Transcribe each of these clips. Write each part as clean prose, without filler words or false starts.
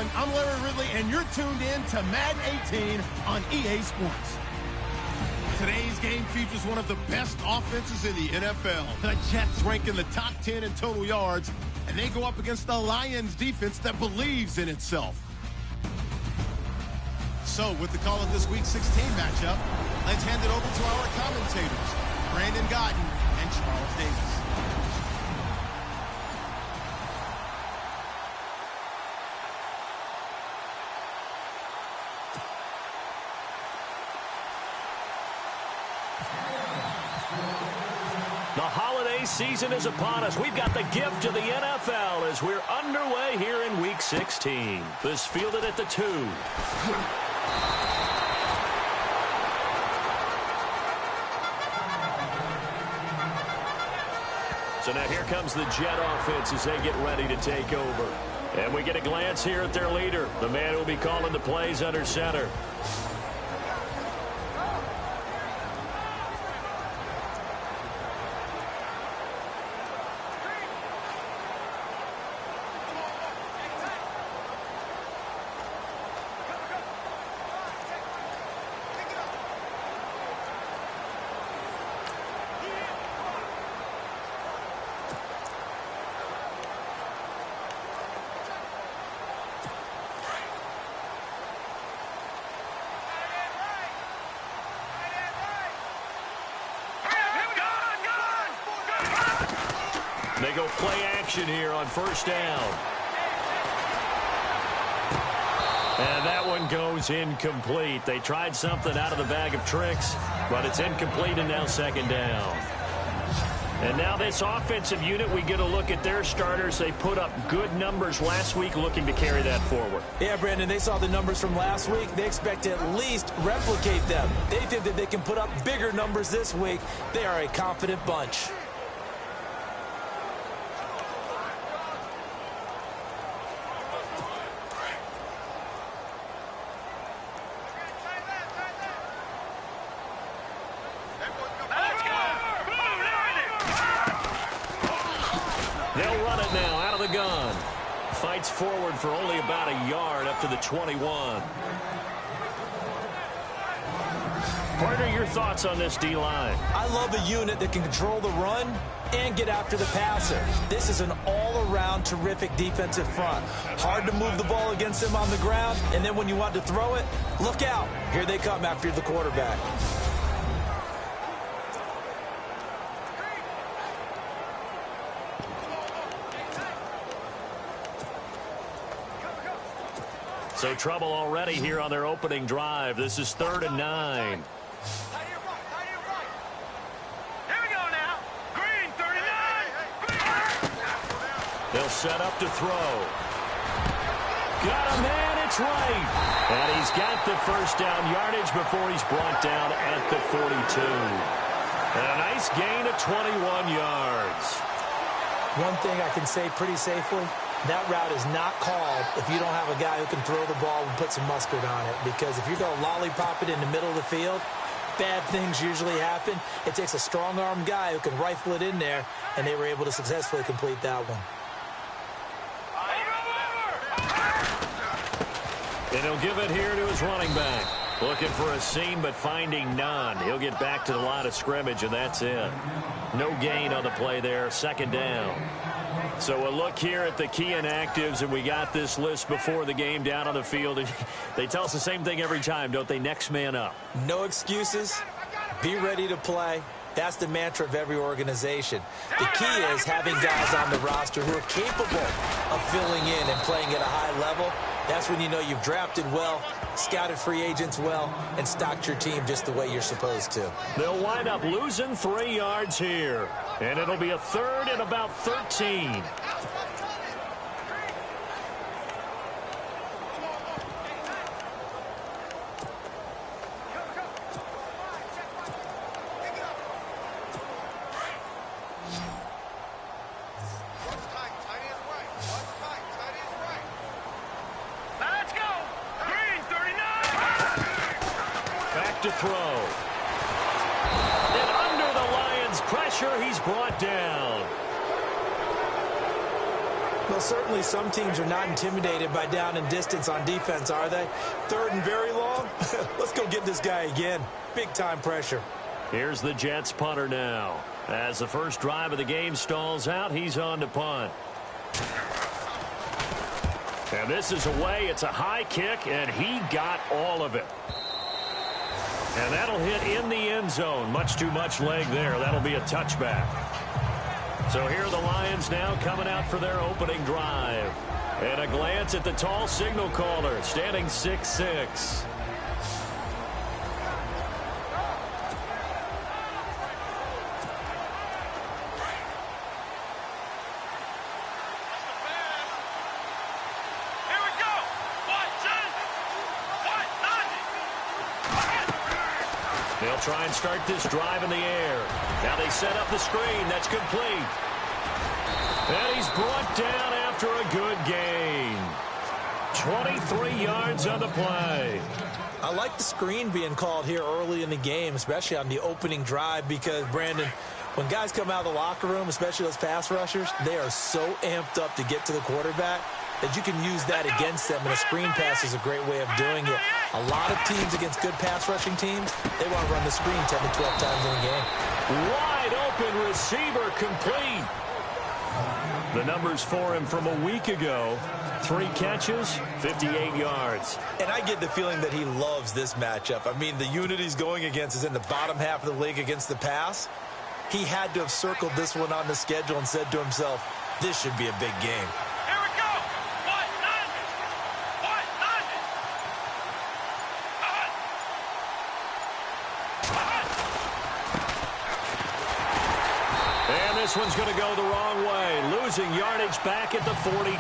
everyone. I'm Larry Ridley, and you're tuned in to Madden 18 on EA Sports. Today's game features one of the best offenses in the NFL. The Jets rank in the top 10 in total yards, and they go up against the Lions defense that believes in itself. So, with the call of this Week 16 matchup, let's hand it over to our commentators, Brandon Godden and Charles Davis. The holiday season is upon us. We've got the gift of the NFL as we're underway here in Week 16. This fielded at the 2. So now here comes the Jet offense as they get ready to take over. And we get a glance here at their leader, the man who will be calling the plays under center. They go play action here on first down. And that one goes incomplete. They tried something out of the bag of tricks, but it's incomplete and now second down. And now this offensive unit, we get a look at their starters. They put up good numbers last week, looking to carry that forward. Yeah, Brandon, they saw the numbers from last week. They expect to at least replicate them. They think that they can put up bigger numbers this week. They are a confident bunch. They'll run it now out of the gun. Fights forward for only about a yard up to the 21. Partner, your thoughts on this D-line? I love a unit that can control the run and get after the passer. This is an all-around terrific defensive front. Hard to move the ball against them on the ground, and then when you want to throw it, look out. Here they come after the quarterback. So trouble already here on their opening drive. This is 3rd and 9. They'll set up to throw. Got a man, it's right. And he's got the first down yardage before he's brought down at the 42. And a nice gain of 21 yards. One thing I can say pretty safely, that route is not called if you don't have a guy who can throw the ball and put some mustard on it. Because if you're going to lollipop it in the middle of the field, bad things usually happen. It takes a strong-armed guy who can rifle it in there, and they were able to successfully complete that one. And he'll give it here to his running back. Looking for a seam, but finding none. He'll get back to the line of scrimmage, and that's it. No gain on the play there, 2nd down. So a look here at the key inactives, and we got this list before the game down on the field. And they tell us the same thing every time, don't they? Next man up. No excuses. Be ready to play. That's the mantra of every organization. The key is having guys on the roster who are capable of filling in and playing at a high level. That's when you know you've drafted well, scouted free agents well, and stocked your team just the way you're supposed to. They'll wind up losing 3 yards here. And it'll be a 3rd and about 13. To throw. And under the Lions' pressure, he's brought down. Well, certainly some teams are not intimidated by down and distance on defense, are they? Third and very long? Let's go get this guy again. Big-time pressure. Here's the Jets punter now. As the first drive of the game stalls out, he's on to punt. And this is away. It's a high kick, and he got all of it. And that'll hit in the end zone. Much too much leg there. That'll be a touchback. So here are the Lions now coming out for their opening drive. And a glance at the tall signal caller, standing 6'6". They'll try and start this drive in the air. Now they set up the screen. That's complete. And he's brought down after a good gain. 23 yards on the play. I like the screen being called here early in the game, especially on the opening drive, because, Brandon, when guys come out of the locker room, especially those pass rushers, they are so amped up to get to the quarterback that you can use that against them, and a screen pass is a great way of doing it. A lot of teams against good pass rushing teams, they want to run the screen 10 to 12 times in a game. Wide open receiver complete. The numbers for him from a week ago: 3 catches, 58 yards. And I get the feeling that he loves this matchup. I mean, the unit he's going against is in the bottom half of the league against the pass. He had to have circled this one on the schedule and said to himself, this should be a big game. This one's going to go the wrong way, losing yardage back at the 42.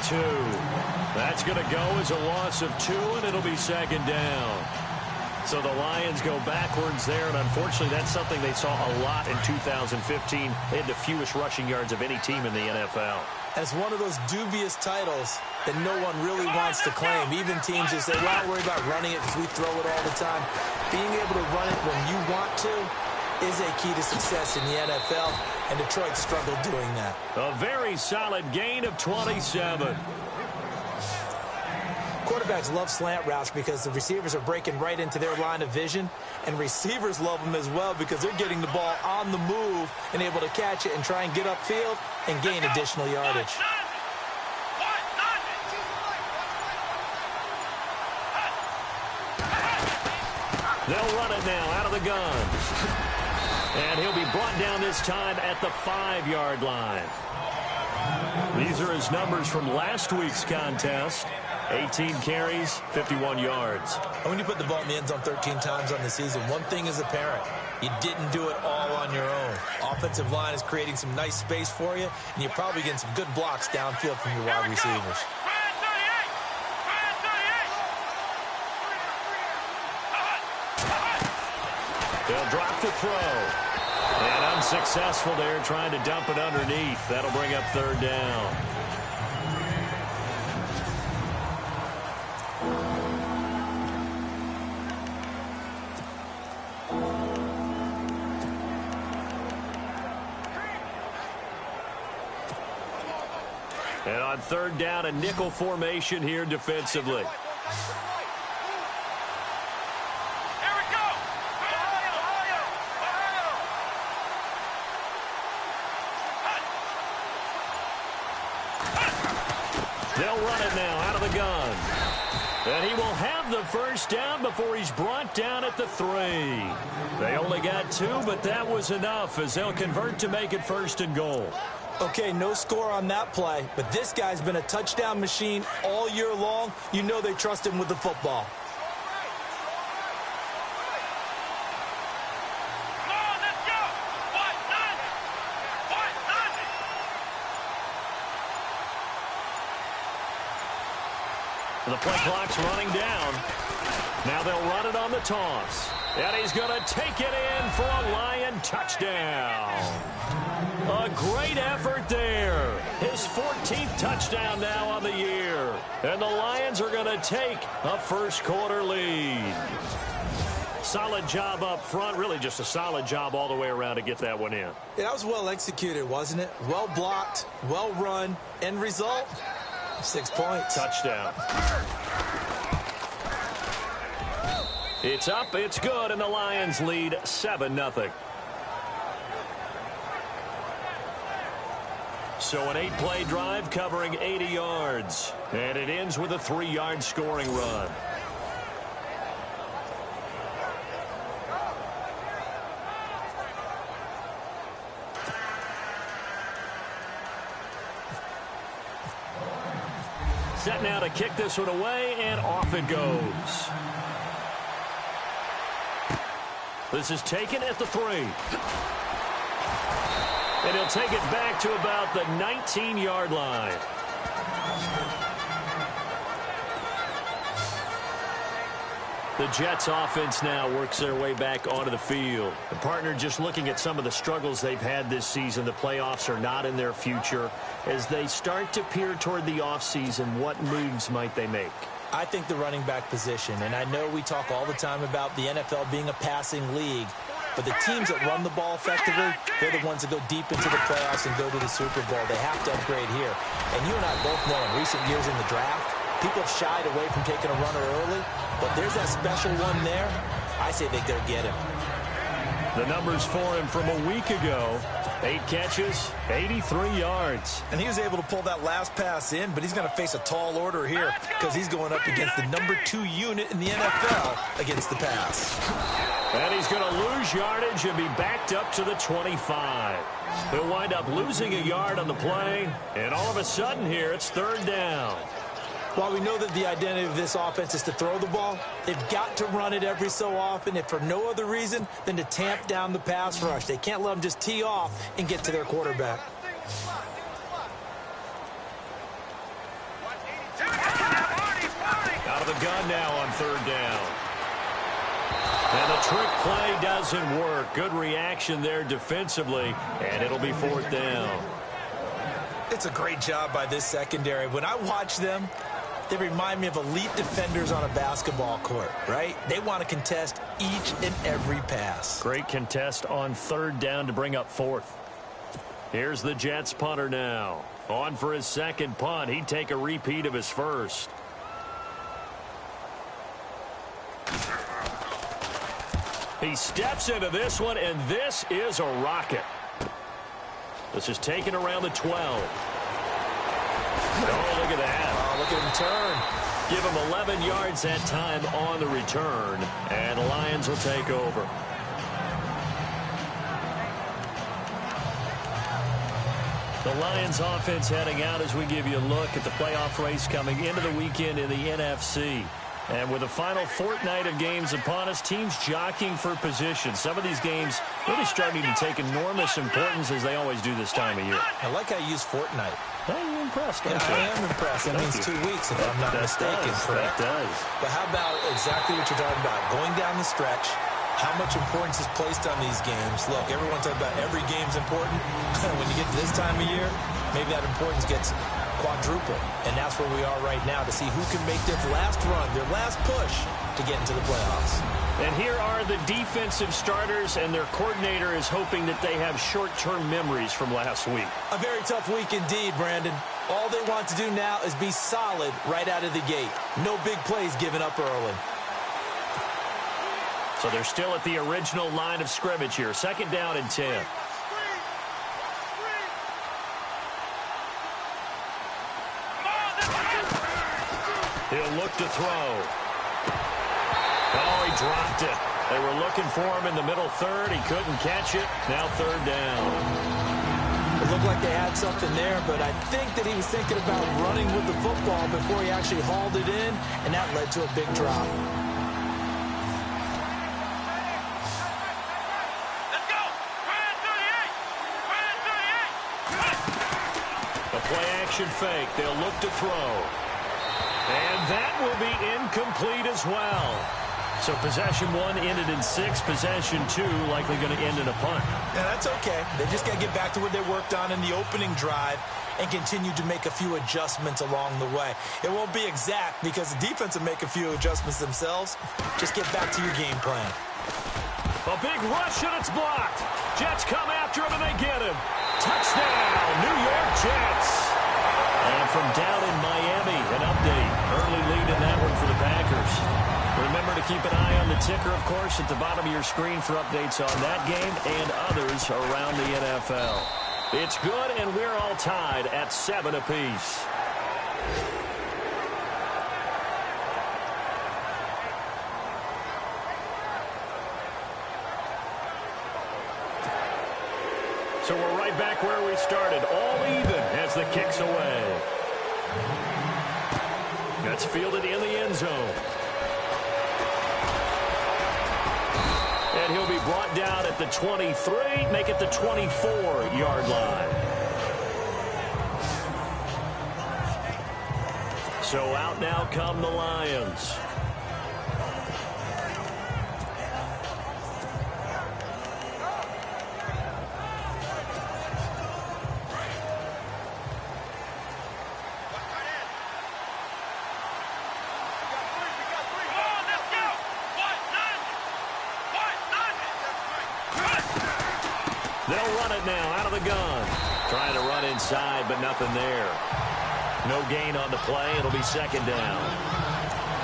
That's going to go as a loss of 2, and it'll be second down. So the Lions go backwards there, and unfortunately that's something they saw a lot in 2015. They had the fewest rushing yards of any team in the NFL. And it's one of those dubious titles that no one really wants to claim. Even teams that say, well, don't worry about running it because we throw it all the time. Being able to run it when you want to is a key to success in the NFL, and Detroit struggled doing that. A very solid gain of 27. Quarterbacks love slant routes because the receivers are breaking right into their line of vision, and receivers love them as well because they're getting the ball on the move and able to catch it and try and get upfield and gain additional yardage. They'll run it now out of the gun. And he'll be brought down this time at the 5-yard line. These are his numbers from last week's contest. 18 carries, 51 yards. When you put the ball in the end zone 13 times on the season, one thing is apparent. You didn't do it all on your own. Offensive line is creating some nice space for you, and you're probably getting some good blocks downfield from your wide receivers. They'll drop the throw. And unsuccessful there, trying to dump it underneath. That'll bring up third down. And on third down, a nickel formation here defensively. They'll run it now out of the gun. And he will have the first down before he's brought down at the 3. They only got 2, but that was enough as they'll convert to make it first and goal. Okay, no score on that play, but this guy's been a touchdown machine all year long. You know they trust him with the football. The play clock's running down. Now they'll run it on the toss. And he's going to take it in for a Lion touchdown. A great effort there. His 14th touchdown now on the year. And the Lions are going to take a first-quarter lead. Solid job up front. Really just a solid job all the way around to get that one in. Yeah, that was well executed, wasn't it? Well blocked, well run. End result, 6 points. Touchdown. It's up, it's good, and the Lions lead 7-0. So an 8-play drive covering 80 yards. And it ends with a 3-yard scoring run. Set now to kick this one away, and off it goes. This is taken at the 3. And he'll take it back to about the 19-yard line. The Jets offense now works their way back onto the field. The partner, just looking at some of the struggles they've had this season, the playoffs are not in their future. As they start to peer toward the offseason, what moves might they make? I think the running back position, and I know we talk all the time about the NFL being a passing league, but the teams that run the ball effectively, they're the ones that go deep into the playoffs and go to the Super Bowl. They have to upgrade here. And you and I both know in recent years in the draft, people have shied away from taking a runner early, but there's that special one there. I say they go get him. The numbers for him from a week ago: 8 catches, 83 yards. And he was able to pull that last pass in, but he's going to face a tall order here because he's going up against the number 2 unit in the NFL against the pass. And he's going to lose yardage and be backed up to the 25. He'll wind up losing a yard on the play, and all of a sudden here it's 3rd down. While we know that the identity of this offense is to throw the ball, they've got to run it every so often, if for no other reason than to tamp down the pass rush. They can't let them just tee off and get to their quarterback. Out of the gun now on 3rd down. And the trick play doesn't work. Good reaction there defensively, and it'll be 4th down. It's a great job by this secondary. When I watch them, they remind me of elite defenders on a basketball court, right? They want to contest each and every pass. Great contest on 3rd down to bring up 4th. Here's the Jets punter now. On for his 2nd punt. He'd take a repeat of his 1st. He steps into this one, and this is a rocket. This is taken around the 12. Oh, look at that. Oh, look at him turn. Give him 11 yards that time on the return, and the Lions will take over. The Lions offense heading out as we give you a look at the playoff race coming into the weekend in the NFC. And with the final fortnight of games upon us, teams jockeying for position. Some of these games really starting to take enormous importance, as they always do this time of year. I like how you use fortnight. I'm impressed. Yeah, I am impressed. That means 2 weeks, if I'm not mistaken. That does. But how about exactly what you're talking about? Going down the stretch, how much importance is placed on these games? Look, everyone talks about every game's important. When you get to this time of year, maybe that importance gets quadruple. And that's where we are right now, to see who can make their last run, their last push to get into the playoffs. And here are the defensive starters, and their coordinator is hoping that they have short-term memories from last week. A very tough week indeed, Brandon. All they want to do now is be solid right out of the gate. No big plays given up early. So they're still at the original line of scrimmage here. 2nd down and 10. He'll look to throw. Oh, he dropped it. They were looking for him in the middle 3rd. He couldn't catch it. Now 3rd down. It looked like they had something there, but I think that he was thinking about running with the football before he actually hauled it in, and that led to a big drop. A play-action fake. They'll look to throw. And that will be incomplete as well. So possession 1 ended in 6. Possession 2 likely going to end in a punt. Yeah, that's okay. They just got to get back to what they worked on in the opening drive and continue to make a few adjustments along the way. It won't be exact because the defense will make a few adjustments themselves. Just get back to your game plan. A big rush, and it's blocked. Jets come after him, and they get him. Touchdown, New York Jets. And from down in Miami, an update. Early lead in that one for the Packers. Remember to keep an eye on the ticker, of course, at the bottom of your screen for updates on that game and others around the NFL. It's good, and we're all tied at 7 apiece. So we're right back where we started, all even as the kick's away. That's fielded in the end zone. And he'll be brought down at the 23, make it the 24-yard line. So out now come the Lions. They'll run it now out of the gun. Trying to run inside, but nothing there. No gain on the play. It'll be second down.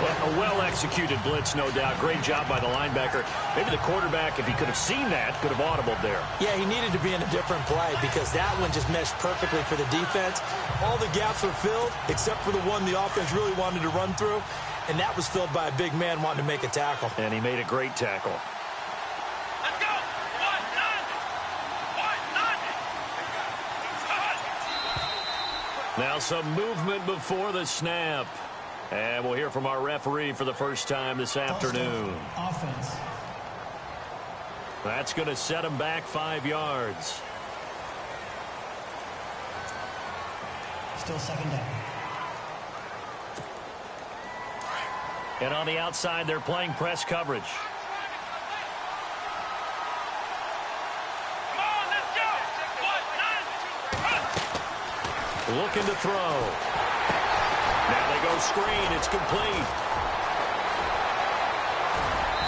Well, a well-executed blitz, no doubt. Great job by the linebacker. Maybe the quarterback, if he could have seen that, could have audibled there. Yeah, he needed to be in a different play because that one just meshed perfectly for the defense. All the gaps were filled except for the one the offense really wanted to run through, and that was filled by a big man wanting to make a tackle. And he made a great tackle. Now some movement before the snap. And we'll hear from our referee for the first time this afternoon. Offense. That's going to set him back 5 yards. Still second down. And on the outside, they're playing press coverage. Looking to throw. Now they go screen. It's complete.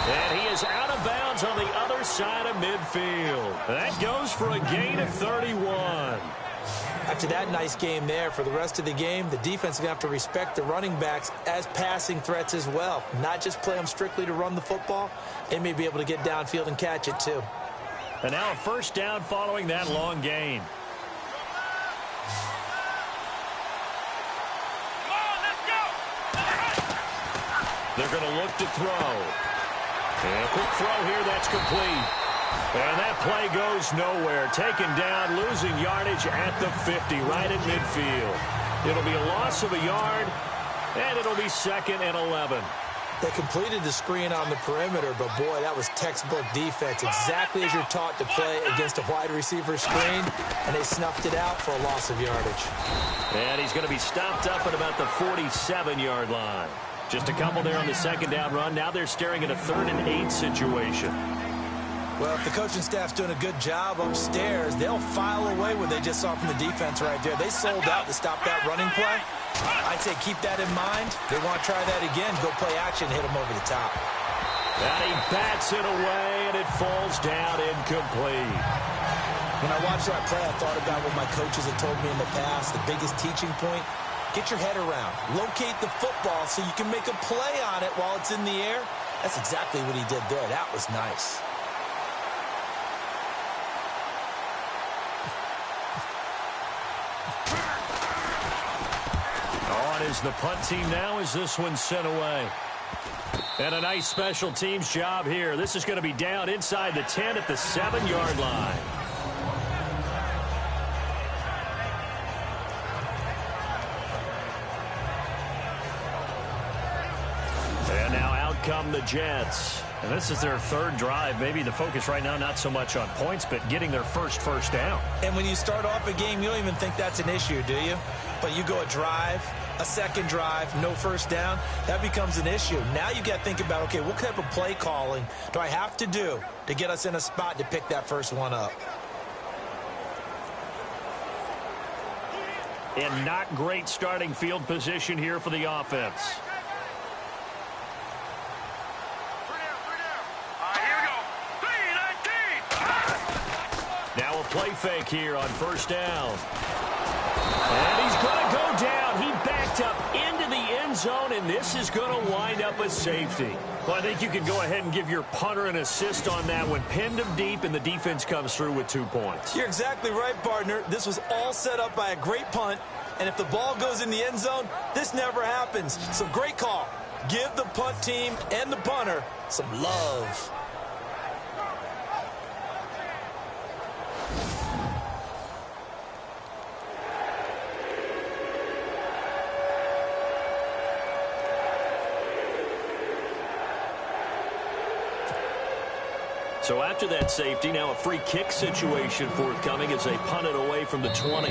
And he is out of bounds on the other side of midfield. That goes for a gain of 31. After that nice game there, for the rest of the game, the defense is going to have to respect the running backs as passing threats as well. Not just play them strictly to run the football. They may be able to get downfield and catch it too. And now a first down following that long gain. They're going to look to throw. And a quick throw here, that's complete. And that play goes nowhere. Taken down, losing yardage at the 50, right at midfield. It'll be a loss of a yard, and it'll be 2nd and 11. They completed the screen on the perimeter, but boy, that was textbook defense. Exactly as you're taught to play against a wide receiver screen, and they snuffed it out for a loss of yardage. And he's going to be stopped up at about the 47-yard line. Just a couple there on the second down run. Now they're staring at a 3rd and 8 situation. Well, if the coaching staff's doing a good job upstairs, they'll file away what they just saw from the defense right there. They sold out to stop that running play. I'd say keep that in mind. They want to try that again. Go play action, hit them over the top. And he bats it away, and it falls down incomplete. When I watched that play, I thought about what my coaches had told me in the past. The biggest teaching point, get your head around. Locate the football so you can make a play on it while it's in the air. That's exactly what he did there. That was nice. On is the punt team now as this one's sent away. And a nice special teams job here. This is going to be down inside the 10 at the 7-yard line. And now out come the Jets. And this is their 3rd drive. Maybe the focus right now not so much on points, but getting their first down. And when you start off a game, you don't even think that's an issue, do you? But you go a drive, a second drive, no first down, that becomes an issue. Now you got to think about, okay, what type of play calling do I have to do to get us in a spot to pick that first one up? And not great starting field position here for the offense. Now a play fake here on first down. And he's going to go down. He backed up into the end zone, and this is going to wind up a safety. Well, I think you can go ahead and give your punter an assist on that one. Pinned him deep, and the defense comes through with 2 points. You're exactly right, partner. This was all set up by a great punt, and if the ball goes in the end zone, this never happens. So great call. Give the punt team and the punter some love. So after that safety, now a free kick situation forthcoming as they punt it away from the 20.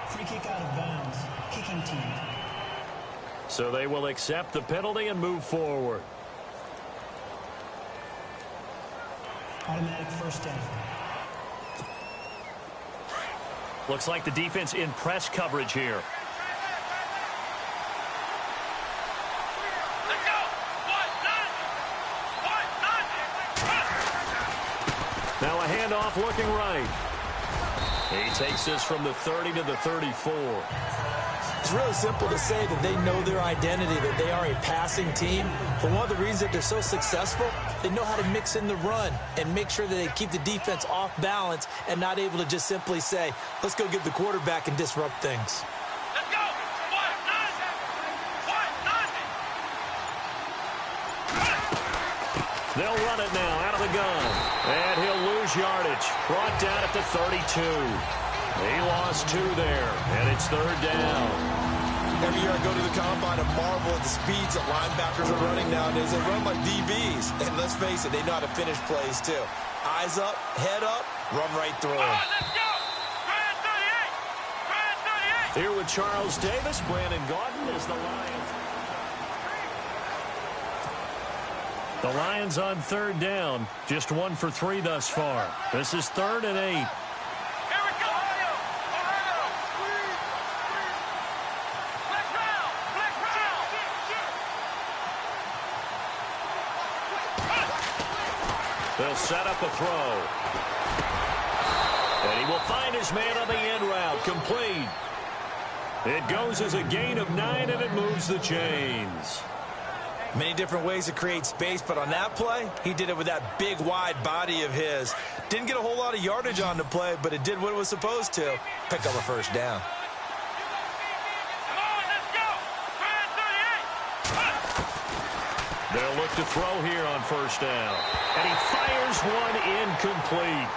Free kick out of bounds. Kicking team. So they will accept the penalty and move forward. Automatic first down. Looks like the defense in press coverage here. Now a handoff looking right. He takes this from the 30 to the 34. It's really simple to say that they know their identity, that they are a passing team. But one of the reasons that they're so successful, they know how to mix in the run and make sure that they keep the defense off balance and not able to just simply say, let's go get the quarterback and disrupt things. They'll run it now out of the gun. And he'll lose yardage. Brought down at the 32. He lost 2 there. And it's 3rd down. Every year I go to the combine and marvel at the speeds that linebackers are running nowadays. They run like DBs. And let's face it, they know how to finish plays too. Eyes up, head up, run right through them. Let's go! Brand 38! Here with Charles Davis, Brandon Gaudin is the Lions. The Lions on 3rd down. Just 1 for 3 thus far. This is 3rd and 8. Here we go! Ohio! Flex round! They'll set up a throw. And he will find his man on the end route. Complete. It goes as a gain of 9, and it moves the chains. Many different ways to create space, but on that play, he did it with that big, wide body of his. Didn't get a whole lot of yardage on the play, but it did what it was supposed to. Pick up a first down. Come on, let's go! Brand 38! They'll look to throw here on 1st down. And he fires one incomplete.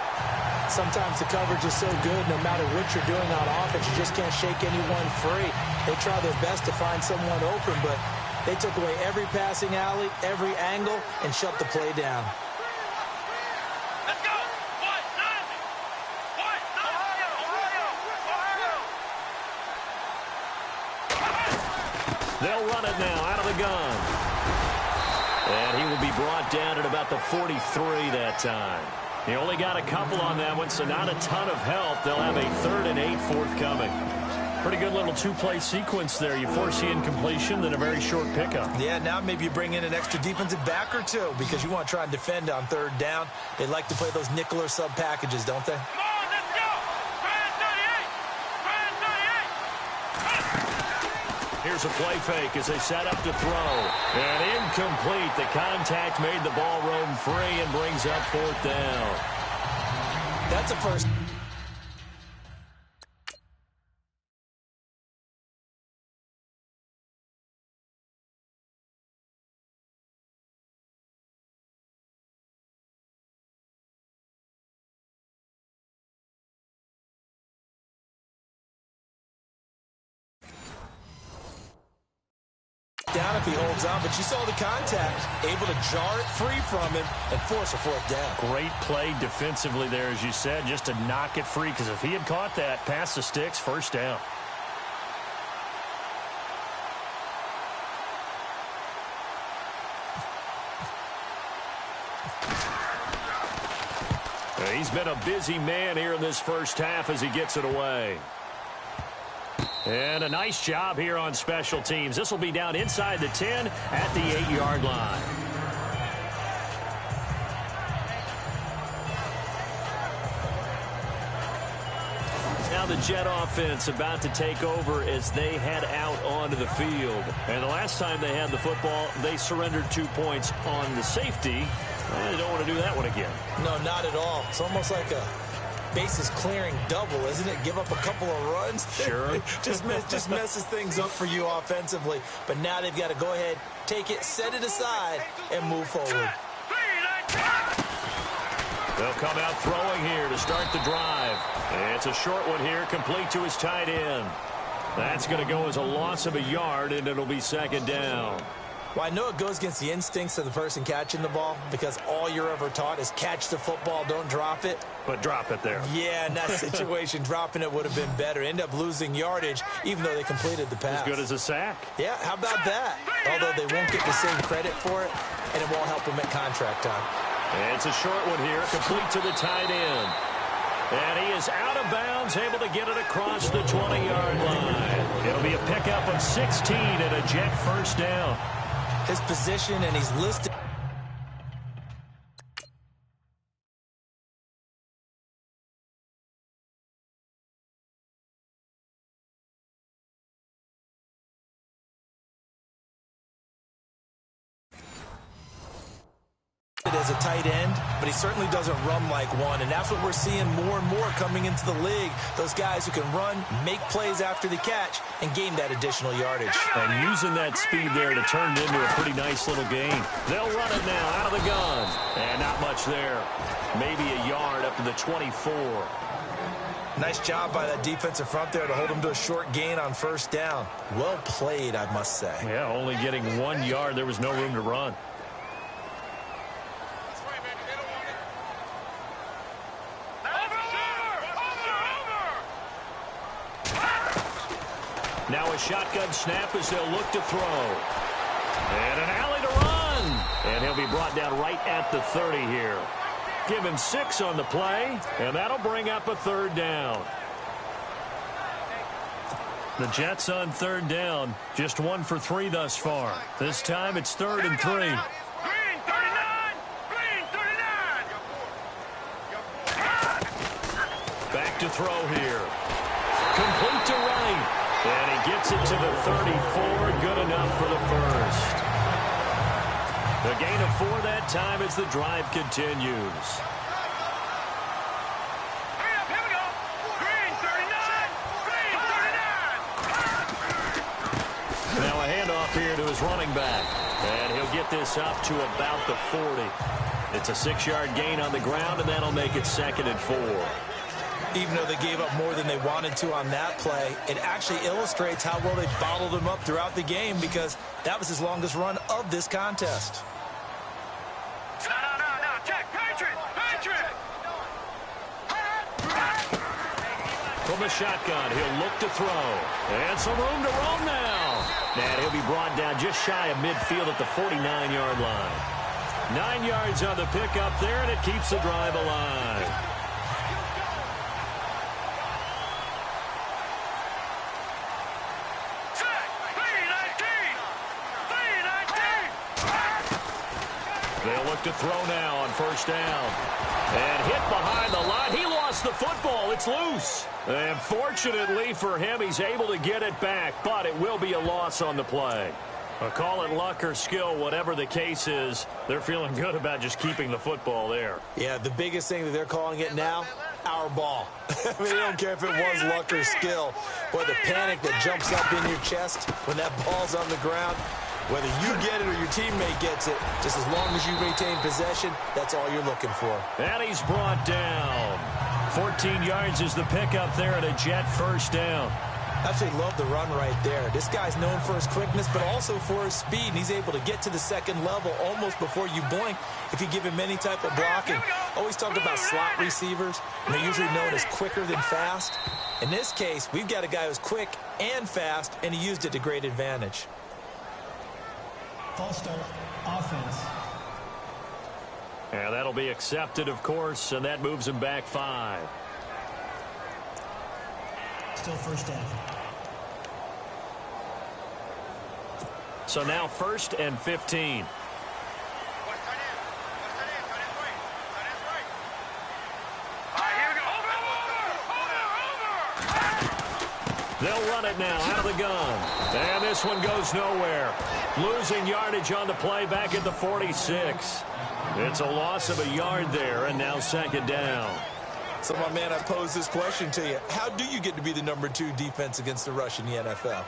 Sometimes the coverage is so good, no matter what you're doing on offense, you just can't shake anyone free. They try their best to find someone open, but they took away every passing alley, every angle, and shut the play down. Let's go! Ohio! They'll run it now out of the gun. And he will be brought down at about the 43 that time. He only got a couple on that one, so not a ton of help. They'll have a 3rd and 8 forthcoming. Pretty good little 2-play sequence there. You force the incompletion, then a very short pickup. Yeah, now maybe you bring in an extra defensive back or 2 because you want to try and defend on 3rd down. They like to play those nickel or sub packages, don't they? Come on, let's go! Brand 38! Here's a play fake as they set up to throw. And incomplete. The contact made the ball roam free and brings up 4th down. That's a first. Down if he holds on, but you saw the contact, able to jar it free from him and force a 4th down. Great play defensively there, as you said, just to knock it free, because if he had caught that, past the sticks, 1st down. He's been a busy man here in this first half as he gets it away. And a nice job here on special teams. This will be down inside the 10 at the 8-yard line. now the Jet offense about to take over as they head out onto the field. And the last time they had the football, they surrendered 2 points on the safety. They don't want to do that one again. No, not at all. It's almost like a bases clearing double, isn't it? Give up a couple of runs. Sure. just messes things up for you offensively. But now they've got to go ahead, take it, set it aside, and move forward. They'll come out throwing here to start the drive. It's a short one here, complete to his tight end. That's going to go as a loss of a yard, and it'll be second down. Well, I know it goes against the instincts of the person catching the ball because all you're ever taught is catch the football, don't drop it. But drop it there. Yeah, in that situation, dropping it would have been better. End up losing yardage, even though they completed the pass. As good as a sack. Yeah, how about that? Although they won't get the same credit for it, and it won't help them at contract time. It's a short one here, complete to the tight end. And he is out of bounds, able to get it across the 20-yard line. It'll be a pickup of 16 and a Jet first down. His position, and he's listed. As a tight end, but he certainly doesn't run like one, and that's what we're seeing more and more coming into the league. Those guys who can run, make plays after the catch, and gain that additional yardage. And using that speed there to turn it into a pretty nice little gain. They'll run it now out of the gun, and not much there. Maybe a yard up to the 24. Nice job by that defensive front there to hold him to a short gain on first down. Well played, I must say. Yeah, only getting 1 yard. There was no room to run. Now a shotgun snap as they'll look to throw. And an alley to run. And he'll be brought down right at the 30 here. Give him 6 on the play, and that'll bring up a third down. The Jets on third down, just 1 for 3 thus far. This time it's 3rd and 3. Green 39! Green 39! Back to throw here. Complete to right. And he gets it to the 34. Good enough for the first. A gain of 4 that time as the drive continues. Hurry up, here we go! Green 39! Green 39! Now a handoff here to his running back. And he'll get this up to about the 40. It's a 6-yard gain on the ground, and that'll make it 2nd and 4. Even though they gave up more than they wanted to on that play, it actually illustrates how well they bottled him up throughout the game because that was his longest run of this contest. No, check, Patriot! From the shotgun, he'll look to throw. And some room to roam now. And he'll be brought down just shy of midfield at the 49-yard line. 9 yards on the pickup there, and it keeps the drive alive. They'll look to throw now on first down. And hit behind the line. He lost the football. It's loose. And fortunately for him, he's able to get it back, but it will be a loss on the play. Call it luck or skill, whatever the case is, they're feeling good about just keeping the football there. Yeah, the biggest thing that they're calling it now, our ball. I mean, they don't care if it was luck or skill. Boy, the panic that jumps up in your chest when that ball's on the ground, whether you get it or your teammate gets it, just as long as you maintain possession, that's all you're looking for. And he's brought down. 14 yards is the pickup there at a Jet first down. Absolutely love the run right there. This guy's known for his quickness, but also for his speed. And he's able to get to the second level almost before you blink if you give him any type of blocking. Always talk about slot receivers, and they're usually known as quicker than fast. In this case, we've got a guy who's quick and fast, and he used it to great advantage. False start, offense. And that'll be accepted, of course, and that moves him back 5. Still first down. So now 1st and 15. Here we go. Over! They'll run it now out of the gun. And this one goes nowhere. Losing yardage on the play back at the 46. It's a loss of a yard there, and now second down. So, my man, I pose this question to you. How do you get to be the number 2 defense against the rush in the NFL?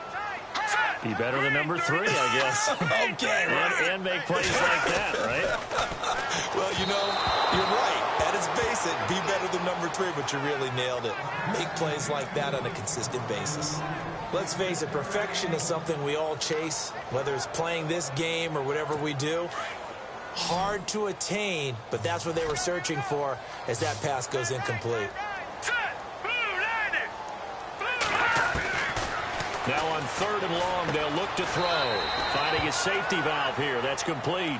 Be better than number 3, I guess. Okay, right. And make plays like that, right? Well, you know, you're right. At its basic, be better than number 3, but you really nailed it. Make plays like that on a consistent basis. Let's face it, perfection is something we all chase, whether it's playing this game or whatever we do. Hard to attain, but that's what they were searching for as that pass goes incomplete. Now on 3rd and long, they'll look to throw. Finding his safety valve here. That's complete.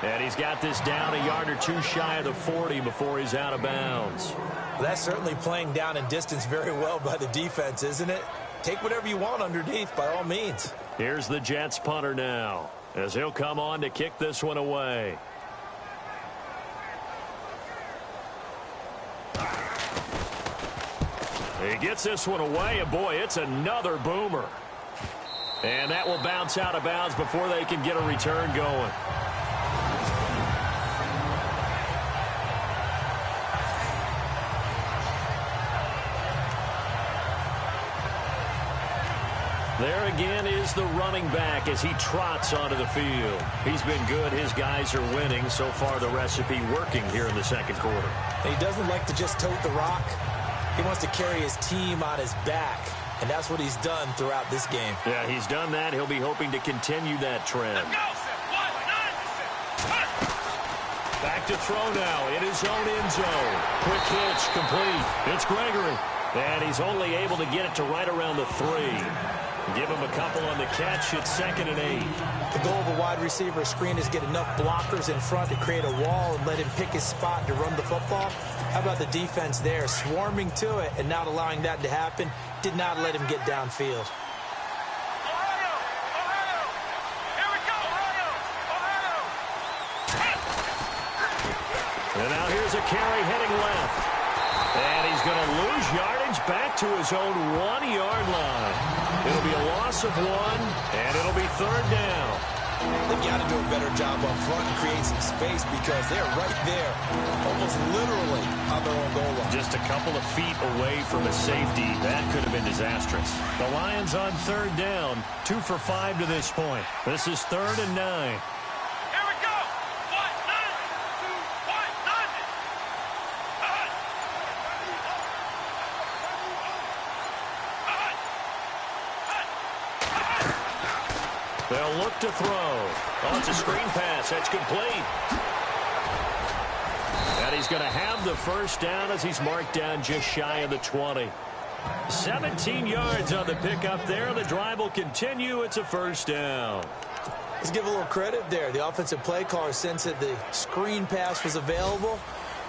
And he's got this down a yard or 2 shy of the 40 before he's out of bounds. Well, that's certainly playing down in distance very well by the defense, isn't it? Take whatever you want underneath, by all means. Here's the Jets punter now, as he'll come on to kick this one away. He gets this one away, and boy, it's another boomer. And that will bounce out of bounds before they can get a return going. There again is the running back as he trots onto the field. He's been good. His guys are winning. So far, the recipe working here in the second quarter. And he doesn't like to just tote the rock. He wants to carry his team on his back, and that's what he's done throughout this game. Yeah, he's done that. He'll be hoping to continue that trend. Back to throw now in his own end zone. Quick hitch, complete. It's Gregory. And he's only able to get it to right around the 3. Give him a couple on the catch. It's 2nd and 8. The goal of a wide receiver screen is get enough blockers in front to create a wall and let him pick his spot to run the football. How about the defense there, swarming to it and not allowing that to happen? Did not let him get downfield. And now here's a carry heading left. And he's going to lose yardage back to his own 1-yard line. It'll be a loss of 1, and it'll be 3rd down. They've got to do a better job up front and create some space because they're right there, almost literally on their own goal line. Just a couple of feet away from a safety. That could have been disastrous. The Lions on 3rd down, 2 for 5 to this point. This is 3rd and 9. They'll look to throw. Oh, it's a screen pass. That's complete. And he's going to have the first down as he's marked down just shy of the 20. 17 yards on the pickup there. The drive will continue. It's a first down. Let's give a little credit there. The offensive play caller sensed that the screen pass was available.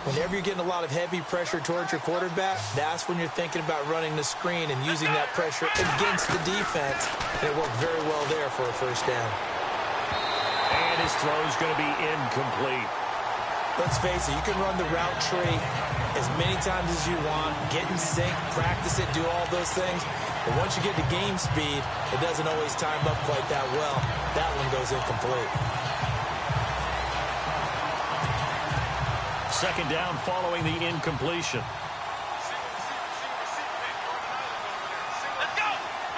Whenever you're getting a lot of heavy pressure towards your quarterback, that's when you're thinking about running the screen and using that pressure against the defense. And it worked very well there for a first down. And his throw is going to be incomplete. Let's face it, you can run the route tree as many times as you want, get in sync, practice it, do all those things. But once you get to game speed, it doesn't always time up quite that well. That one goes incomplete. Second down following the incompletion. Let's go!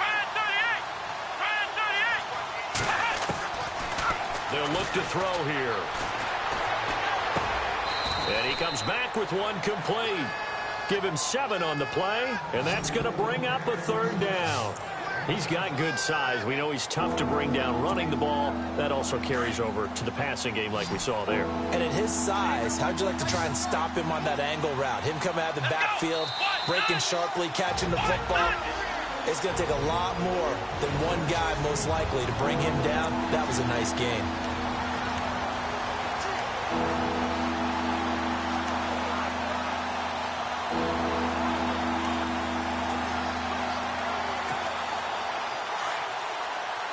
Ryan 38! They'll look to throw here. And he comes back with one complete. Give him 7 on the play, and that's going to bring up a 3rd down. He's got good size. We know he's tough to bring down running the ball. That also carries over to the passing game like we saw there. And at his size, how'd you like to try and stop him on that angle route? Him coming out of the backfield, breaking sharply, catching the football. It's going to take a lot more than one guy, most likely, to bring him down. That was a nice game.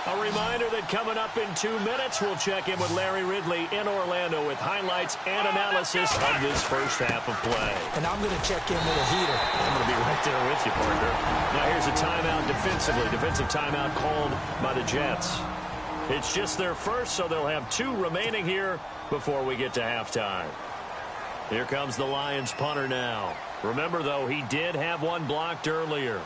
A reminder that coming up in 2 minutes, we'll check in with Larry Ridley in Orlando with highlights and analysis of this first half of play. And I'm going to check in with a heater. I'm going to be right there with you, partner. Now here's a timeout defensively. Defensive timeout called by the Jets. It's just their first, so they'll have 2 remaining here before we get to halftime. Here comes the Lions punter now. Remember, though, he did have one blocked earlier.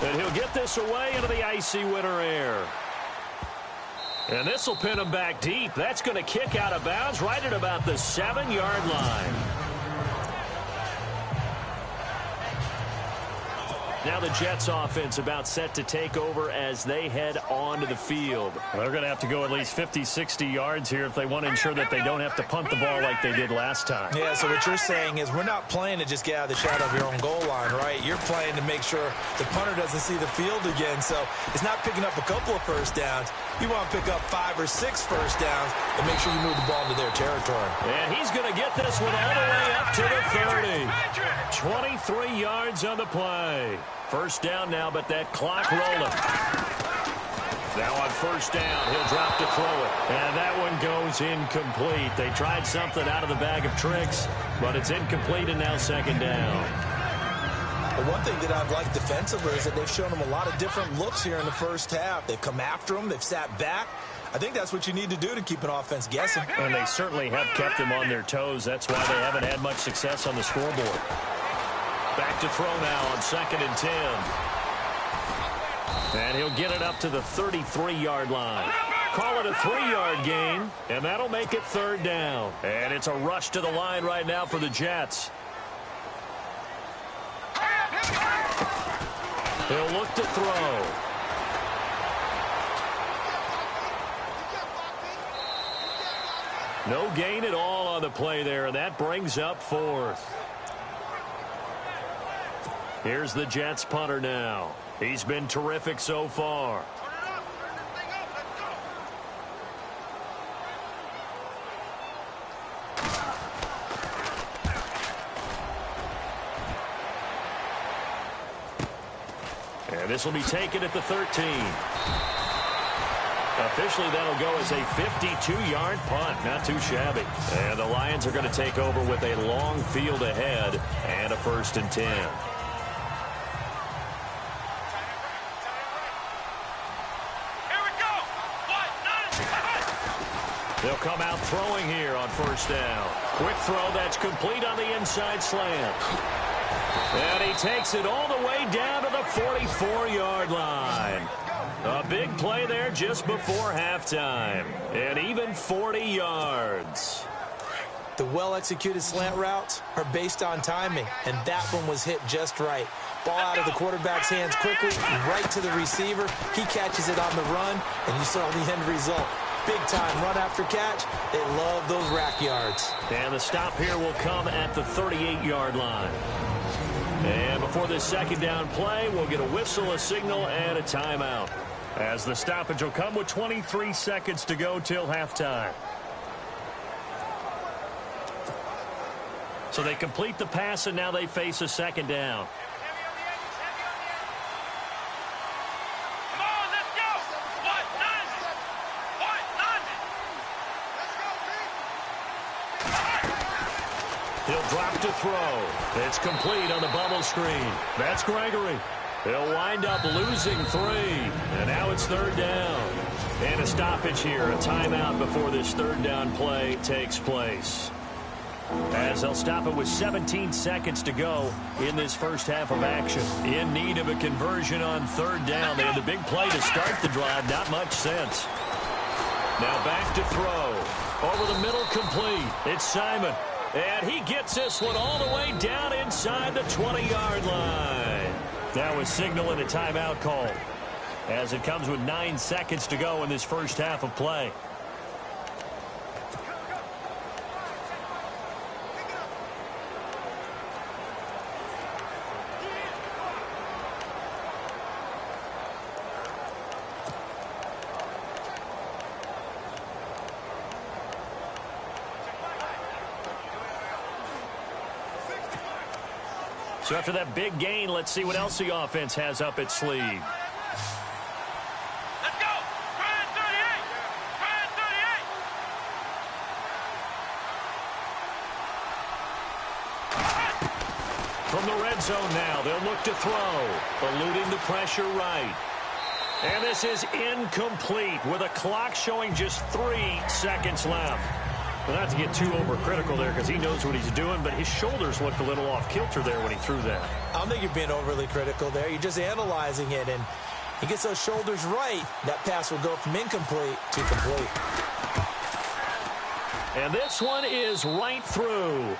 And he'll get this away into the icy winter air. And this will pin him back deep. That's going to kick out of bounds right at about the 7-yard line. Now the Jets offense about set to take over as they head onto the field. They're going to have to go at least 50, 60 yards here if they want to ensure that they don't have to punt the ball like they did last time. Yeah, so what you're saying is we're not playing to just get out of the shadow of your own goal line, right? You're playing to make sure the punter doesn't see the field again. So it's not picking up a couple of first downs. You want to pick up 5 or 6 first downs and make sure you move the ball into their territory. And he's going to get this one all the way up to the 30. 23 yards on the play. First down now, but that clock rolling. Now on first down, he'll drop to throw it. And that one goes incomplete. They tried something out of the bag of tricks, but it's incomplete and now second down. But one thing that I've liked defensively is that they've shown them a lot of different looks here in the first half. They've come after them. They've sat back. I think that's what you need to do to keep an offense guessing. And they certainly have kept them on their toes. That's why they haven't had much success on the scoreboard. Back to throw now on 2nd and 10. And he'll get it up to the 33-yard line. Call it a 3-yard gain, and that'll make it third down. And it's a rush to the line right now for the Jets. He'll look to throw. No gain at all on the play there, and that brings up 4th. Here's the Jets punter now. He's been terrific so far. And this will be taken at the 13. Officially, that'll go as a 52-yard punt. Not too shabby. And the Lions are going to take over with a long field ahead and a 1st and 10. They'll come out throwing here on first down. Quick throw that's complete on the inside slant. And he takes it all the way down to the 44-yard line. A big play there just before halftime. And even 40 yards. The well-executed slant routes are based on timing, and that one was hit just right. Ball out of the quarterback's hands quickly, right to the receiver. He catches it on the run, and you saw the end result. Big-time run after catch. They love those rack yards. And the stop here will come at the 38-yard line. And before this second down play, we'll get a whistle, a signal, and a timeout. As the stoppage will come with 23 seconds to go till halftime. So they complete the pass, and now they face a second down. He'll drop to throw. It's complete on the bubble screen. That's Gregory. He'll wind up losing 3. And now it's third down. And a stoppage here, a timeout before this third down play takes place. As they'll stop it with 17 seconds to go in this first half of action. In need of a conversion on third down. They had the big play to start the drive. Not much sense. Now back to throw. Over the middle, complete. It's Simon. And he gets this one all the way down inside the 20-yard line. Now a signal and a timeout call as it comes with 9 seconds to go in this first half of play. So after that big gain, let's see what else the offense has up its sleeve. Let's go. Try it 38. Try it 38. From the red zone now, they'll look to throw, eluding the pressure right. And this is incomplete with a clock showing just 3 seconds left. Well, not to get too overcritical there because he knows what he's doing, but his shoulders looked a little off kilter there when he threw that. I don't think you're being overly critical there. You're just analyzing it, and he gets those shoulders right. That pass will go from incomplete to complete. And this one is right through.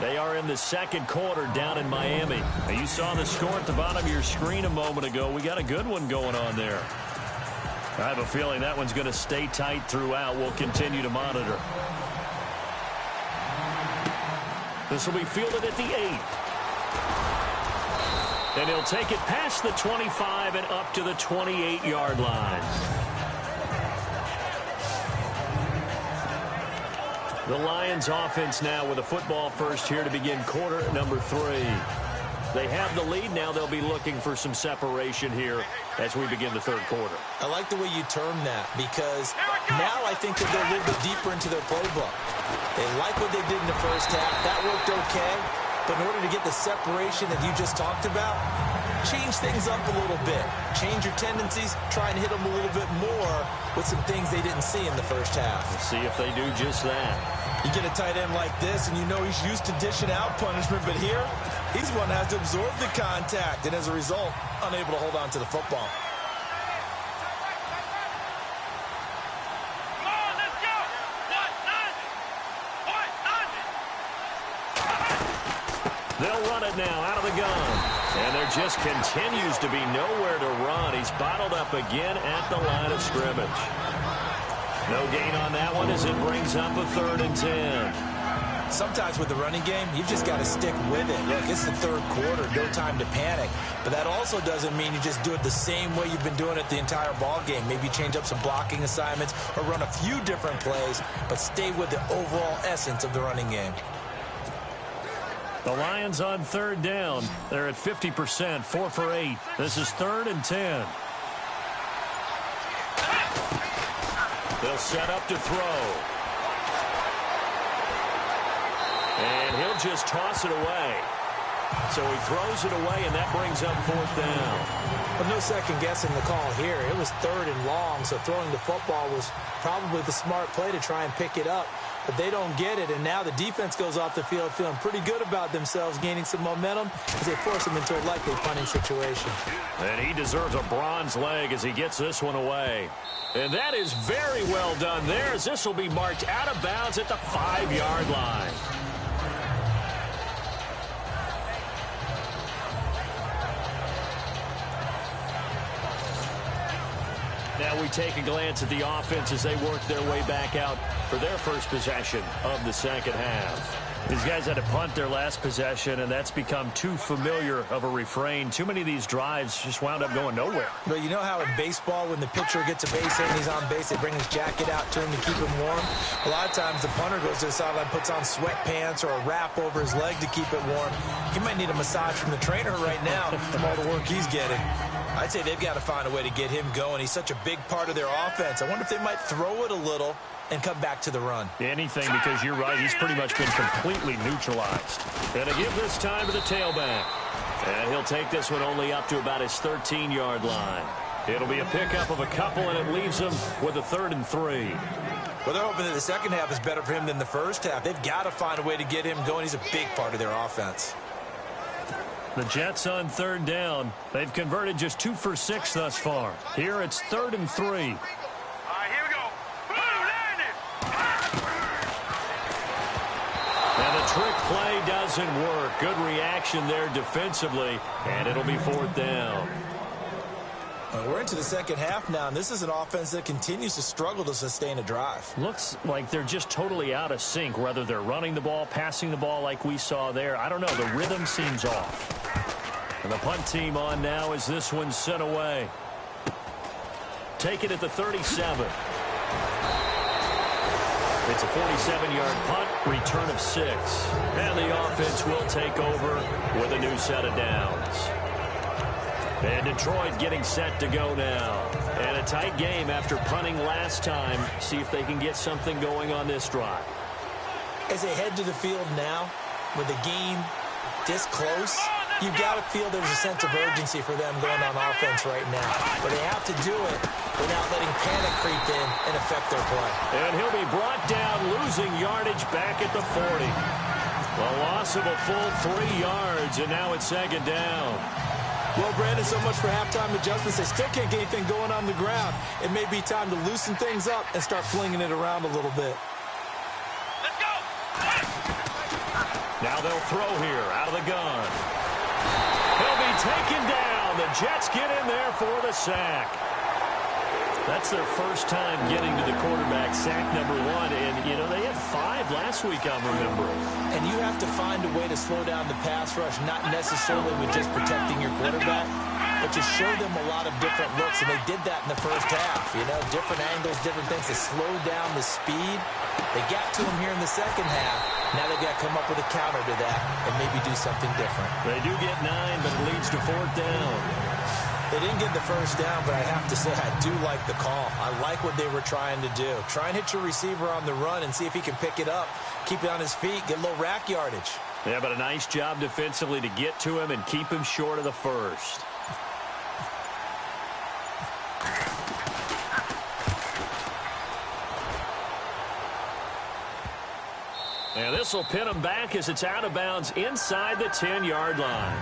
They are in the second quarter down in Miami. Now, you saw the score at the bottom of your screen a moment ago. We got a good one going on there. I have a feeling that one's going to stay tight throughout. We'll continue to monitor. This will be fielded at the 8. And he'll take it past the 25 and up to the 28-yard line. The Lions offense now with a football first here to begin quarter number 3. They have the lead. Now they'll be looking for some separation here as we begin the third quarter. I like the way you term that because now I think they'll go a little bit deeper into their playbook. They like what they did in the first half. That worked okay. But in order to get the separation that you just talked about, change things up a little bit. Change your tendencies. Try and hit them a little bit more with some things they didn't see in the first half. We'll see if they do just that. You get a tight end like this, and you know he's used to dishing out punishment, but here, he's the one that has to absorb the contact, and as a result, unable to hold on to the football. Come on, let's go. They'll run it now out of the gun. And there just continues to be nowhere to run. He's bottled up again at the line of scrimmage. No gain on that one as it brings up a 3rd and 10. Sometimes with the running game, you've just got to stick with it. Look, it's the third quarter, no time to panic. But that also doesn't mean you just do it the same way you've been doing it the entire ball game. Maybe change up some blocking assignments or run a few different plays, but stay with the overall essence of the running game. The Lions on 3rd down. They're at 50%, 4 for 8. This is 3rd and 10. They'll set up to throw. And he'll just toss it away. So he throws it away, and that brings up 4th down. Well, no second guessing the call here. It was 3rd and long, so throwing the football was probably the smart play to try and pick it up. But they don't get it, and now the defense goes off the field feeling pretty good about themselves, gaining some momentum as they force them into a likely punting situation. And he deserves a bronze leg as he gets this one away. And that is very well done there, as this will be marked out of bounds at the 5-yard line. Now we take a glance at the offense as they work their way back out for their first possession of the second half. These guys had to punt their last possession, and that's become too familiar of a refrain. Too many of these drives just wound up going nowhere. But you know how in baseball, when the pitcher gets a base hit and he's on base, they bring his jacket out to him to keep him warm? A lot of times the punter goes to the sideline, puts on sweatpants or a wrap over his leg to keep it warm. He might need a massage from the trainer right now from all the work he's getting. I'd say they've got to find a way to get him going. He's such a big part of their offense. I wonder if they might throw it a little and come back to the run. Anything, because you're right, he's pretty much been completely neutralized. And to give this time to the tailback. And he'll take this one only up to about his 13-yard line. It'll be a pickup of a couple, and it leaves him with a 3rd and 3. Well, they're hoping that the second half is better for him than the first half. They've got to find a way to get him going. He's a big part of their offense. The Jets on 3rd down. They've converted just 2 for 6 thus far. Here it's 3rd and 3. All right, here we go. Boom, landed. And the trick play doesn't work. Good reaction there defensively, and it'll be 4th down. We're into the second half now, and this is an offense that continues to struggle to sustain a drive. Looks like they're just totally out of sync, whether they're running the ball, passing the ball like we saw there. I don't know. The rhythm seems off. And the punt team on now as this one's sent away. Take it at the 37. It's a 47-yard punt, return of 6. And the offense will take over with a new set of downs. And Detroit getting set to go now. And a tight game after punting last time. See if they can get something going on this drive. As they head to the field now, with the game this close, you've got to feel there's a sense of urgency for them going on offense right now. But they have to do it without letting panic creep in and affect their play. And he'll be brought down, losing yardage back at the 40. A loss of a full 3 yards, and now it's second down. Well, Brandon, so much for halftime adjustments. They still can't get anything going on the ground. It may be time to loosen things up and start flinging it around a little bit. Let's go. Now they'll throw here out of the gun. He'll be taken down. The Jets get in there for the sack. That's their first time getting to the quarterback, sack number 1. And, you know, they had 5 last week, I'm remembering. And you have to find a way to slow down the pass rush, not necessarily with just protecting your quarterback, but just show them a lot of different looks. And they did that in the first half. You know, different angles, different things to slow down the speed. They got to him here in the second half. Now they've got to come up with a counter to that and maybe do something different. They do get 9, but it leads to 4th down. They didn't get the first down, but I have to say I do like the call. I like what they were trying to do. Try and hit your receiver on the run and see if he can pick it up, keep it on his feet, get a little rack yardage. Yeah, but a nice job defensively to get to him and keep him short of the first. And this will pin him back as it's out of bounds inside the 10-yard line.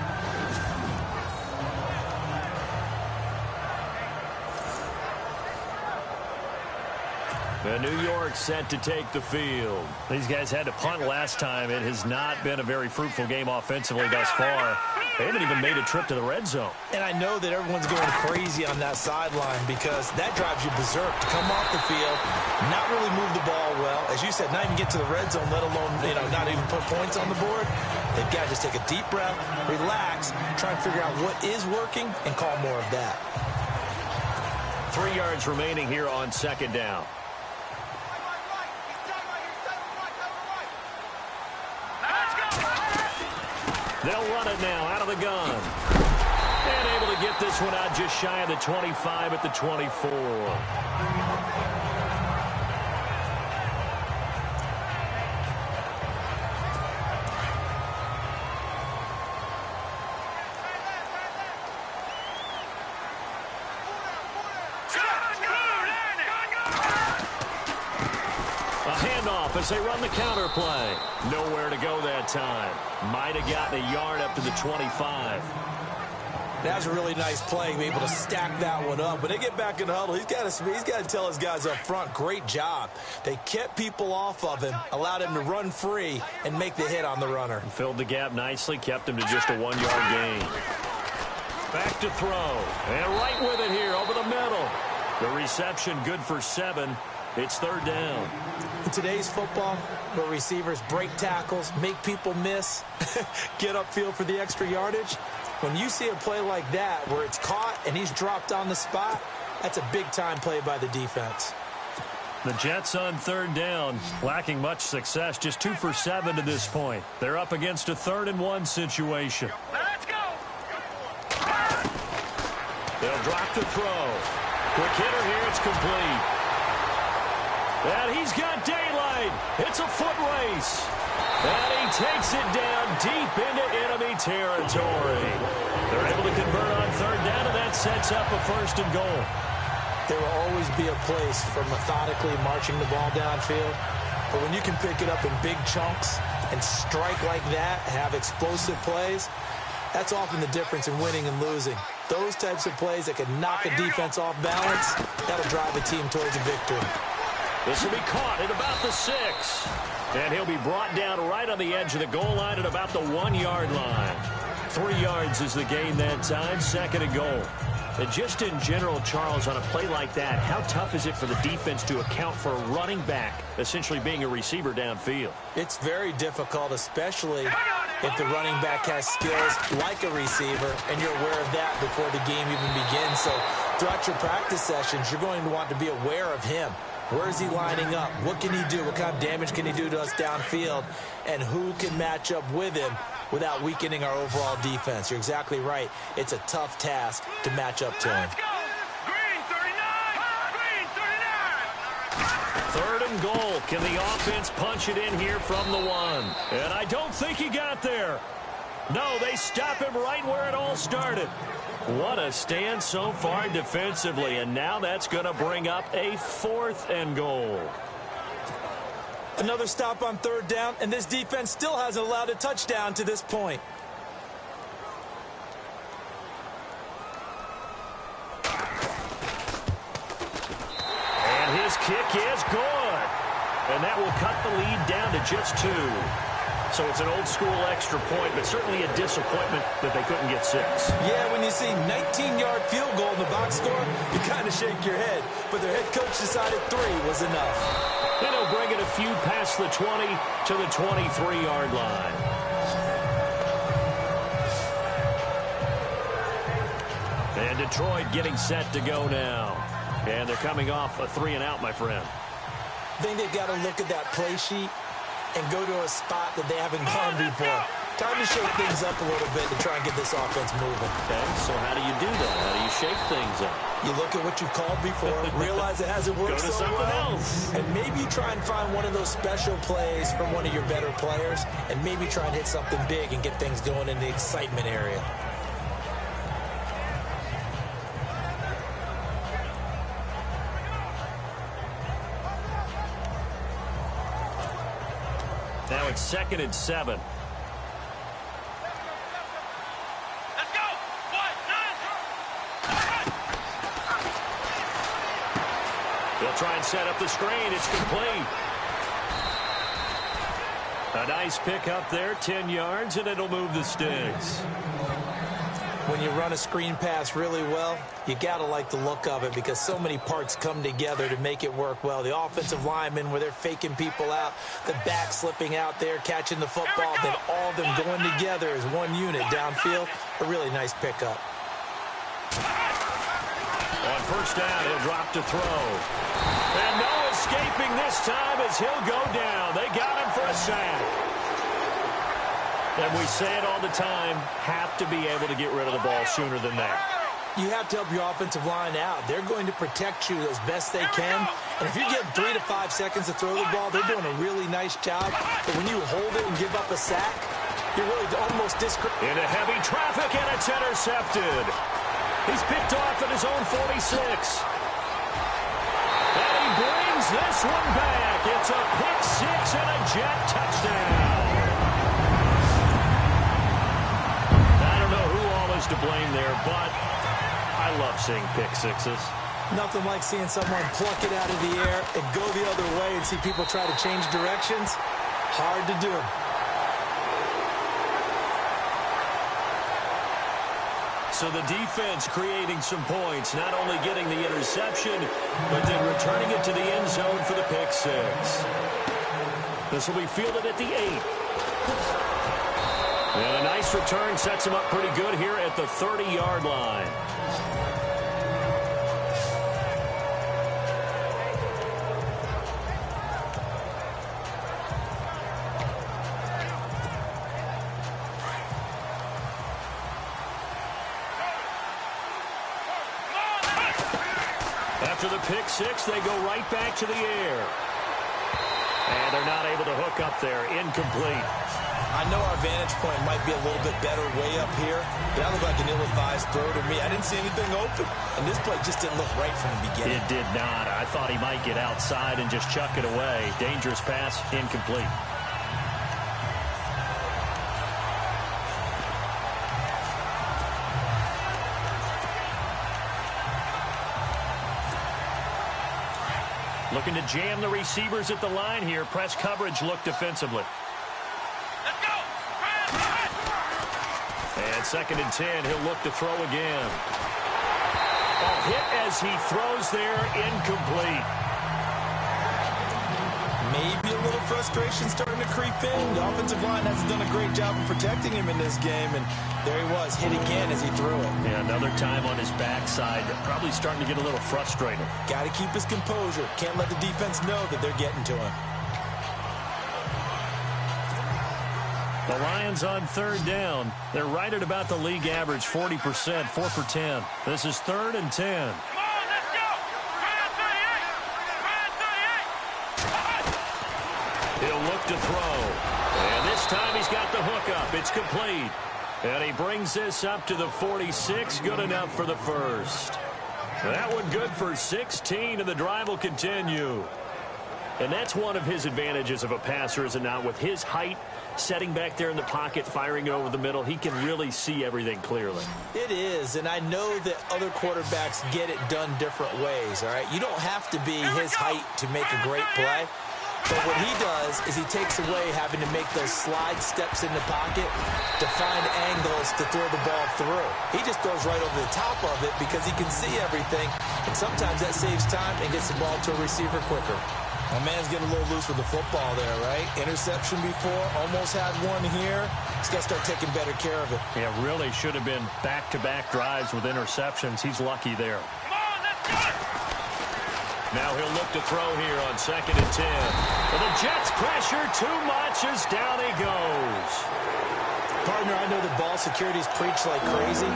And New York set to take the field. These guys had to punt last time. It has not been a very fruitful game offensively thus far. They haven't even made a trip to the red zone. And I know that everyone's going crazy on that sideline because that drives you berserk to come off the field, not really move the ball well. As you said, not even get to the red zone, let alone, you know, not even put points on the board. They've got to just take a deep breath, relax, try and figure out what is working, and call more of that. 3 yards remaining here on second down. They'll run it now out of the gun. And able to get this one out just shy of the 25 at the 24. As they run the counter play. Nowhere to go that time. Might have gotten a yard up to the 25. That was a really nice play, be able to stack that one up. When they get back in the huddle, he's got to tell his guys up front, great job. They kept people off of him, allowed him to run free and make the hit on the runner. Filled the gap nicely, kept him to just a 1-yard gain. Back to throw. And right with it here over the middle. The reception good for 7. It's third down. In today's football, where receivers break tackles, make people miss, get upfield for the extra yardage, when you see a play like that where it's caught and he's dropped on the spot, that's a big-time play by the defense. The Jets on third down, lacking much success, just 2 for 7 to this point. They're up against a 3rd and 1 situation. Let's go. They'll drop the throw. Quick hitter here, it's complete. And he's got daylight. It's a foot race. And he takes it down deep into enemy territory. They're able to convert on third down, and that sets up a 1st and goal. There will always be a place for methodically marching the ball downfield. But when you can pick it up in big chunks and strike like that, have explosive plays, that's often the difference in winning and losing. Those types of plays that can knock a defense off balance, that'll drive a team towards a victory. This will be caught at about the 6. And he'll be brought down right on the edge of the goal line at about the 1-yard line. 3 yards is the gain that time, 2nd and goal. And just in general, Charles, on a play like that, how tough is it for the defense to account for a running back essentially being a receiver downfield? It's very difficult, especially if the running back has skills like a receiver, and you're aware of that before the game even begins. So throughout your practice sessions, you're going to want to be aware of him. Where is he lining up? What can he do? What kind of damage can he do to us downfield? And who can match up with him without weakening our overall defense? You're exactly right. It's a tough task to match up to him. Let's go. Green 39. Green 39. Third and goal. Can the offense punch it in here from the 1? And I don't think he got there. No, they stop him right where it all started. What a stand so far defensively, and now that's going to bring up a 4th and goal. Another stop on 3rd down, and this defense still hasn't allowed a touchdown to this point. And his kick is good. And that will cut the lead down to just 2. So it's an old-school extra point, but certainly a disappointment that they couldn't get 6. Yeah, when you see 19-yard field goal in the box score, you kind of shake your head. But their head coach decided 3 was enough. Then he'll bring it a few past the 20 to the 23-yard line. And Detroit getting set to go now. And they're coming off a 3-and-out, my friend. I think they've got to look at that play sheet and go to a spot that they haven't gone before. Time to shake things up a little bit to try and get this offense moving. Okay, so how do you do that? How do you shake things up? You look at what you've called before, realize it hasn't worked Go to so something well, else. and maybe you try and find one of those special plays from one of your better players, and maybe try and hit something big and get things going in the excitement area. Now it's 2nd and 7. Let's go. 1, 9. They'll try and set up the screen. It's complete. A nice pick up there, 10 yards, and it'll move the sticks. When you run a screen pass really well, you got to like the look of it because so many parts come together to make it work well. The offensive linemen, where they're faking people out, the back slipping out there, catching the football, then all of them going together as one unit downfield. A really nice pickup. On 1st down, he'll drop to throw. And no escaping this time as he'll go down. They got him for a sack. And we say it all the time, have to be able to get rid of the ball sooner than that. You have to help your offensive line out. They're going to protect you as best they can. And if you get 3 to 5 seconds to throw the ball, they're doing a really nice job. But when you hold it and give up a sack, you're really almost discrediting. Into heavy traffic, and it's intercepted. He's picked off at his own 46. And he brings this one back. It's a pick 6 and a Jet touchdown. To blame there, but I love seeing pick 6s. Nothing like seeing someone pluck it out of the air and go the other way and see people try to change directions. Hard to do. So the defense creating some points, not only getting the interception, but then returning it to the end zone for the pick 6. This will be fielded at the 8. And a nice return sets him up pretty good here at the 30-yard line. After the pick 6, they go right back to the air. And they're not able to hook up there. Incomplete. I know our vantage point might be a little bit better way up here, but that looked like an ill-advised throw to me. I didn't see anything open, and this play just didn't look right from the beginning. It did not. I thought he might get outside and just chuck it away. Dangerous pass, incomplete. Looking to jam the receivers at the line here. Press coverage look defensively. Let's go. And 2nd and 10, he'll look to throw again. Oh, hit as he throws there, incomplete. Maybe a little frustration starting to creep in. The offensive line hasn't done a great job of protecting him in this game, and there he was, hit again as he threw it. Yeah, another time on his backside, probably starting to get a little frustrated. Got to keep his composure. Can't let the defense know that they're getting to him. The Lions on third down. They're right at about the league average, 40%, 4 for 10. This is 3rd and 10. He'll look to throw. And this time he's got the hook up. It's complete. And he brings this up to the 46. Good enough for the first. That one good for 16, and the drive will continue. And that's one of his advantages of a passer, is it not? With his height, setting back there in the pocket, firing it over the middle, he can really see everything clearly. It is, and I know that other quarterbacks get it done different ways, all right? You don't have to be his height to make a great play. But what he does is he takes away having to make those slide steps in the pocket to find angles to throw the ball through. He just throws right over the top of it because he can see everything, and sometimes that saves time and gets the ball to a receiver quicker. My man's getting a little loose with the football there, right? Interception before, almost had one here. He's got to start taking better care of it. Yeah, really should have been back-to-back drives with interceptions. He's lucky there. Now he'll look to throw here on 2nd and 10. But the Jets pressure too much as down he goes. Partner, I know that ball security's preached like crazy,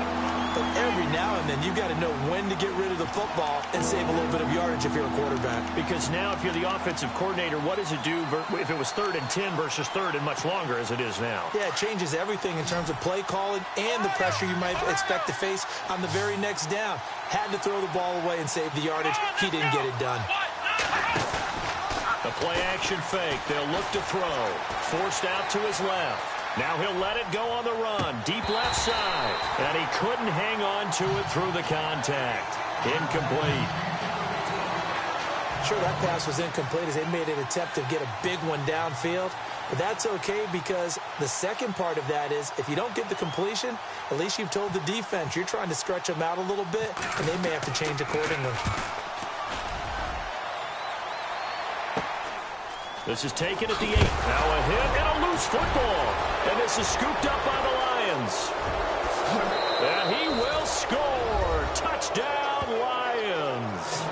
but every now and then you've got to know when to get rid of the football and save a little bit of yardage if you're a quarterback. Because now if you're the offensive coordinator, what does it do if it was 3rd and 10 versus 3rd and much longer as it is now? Yeah, it changes everything in terms of play calling and the pressure you might expect to face on the very next down. Had to throw the ball away and save the yardage. He didn't get it done. The play-action fake. They'll look to throw. Forced out to his left. Now he'll let it go on the run. Deep left side. And he couldn't hang on to it through the contact. Incomplete. Sure, that pass was incomplete as they made an attempt to get a big one downfield. But that's okay because the second part of that is if you don't get the completion, at least you've told the defense you're trying to stretch them out a little bit, and they may have to change accordingly. This is taken at the 8. Now a hit and a loose football. And this is scooped up by the Lions. And he will score. Touchdown, Lions.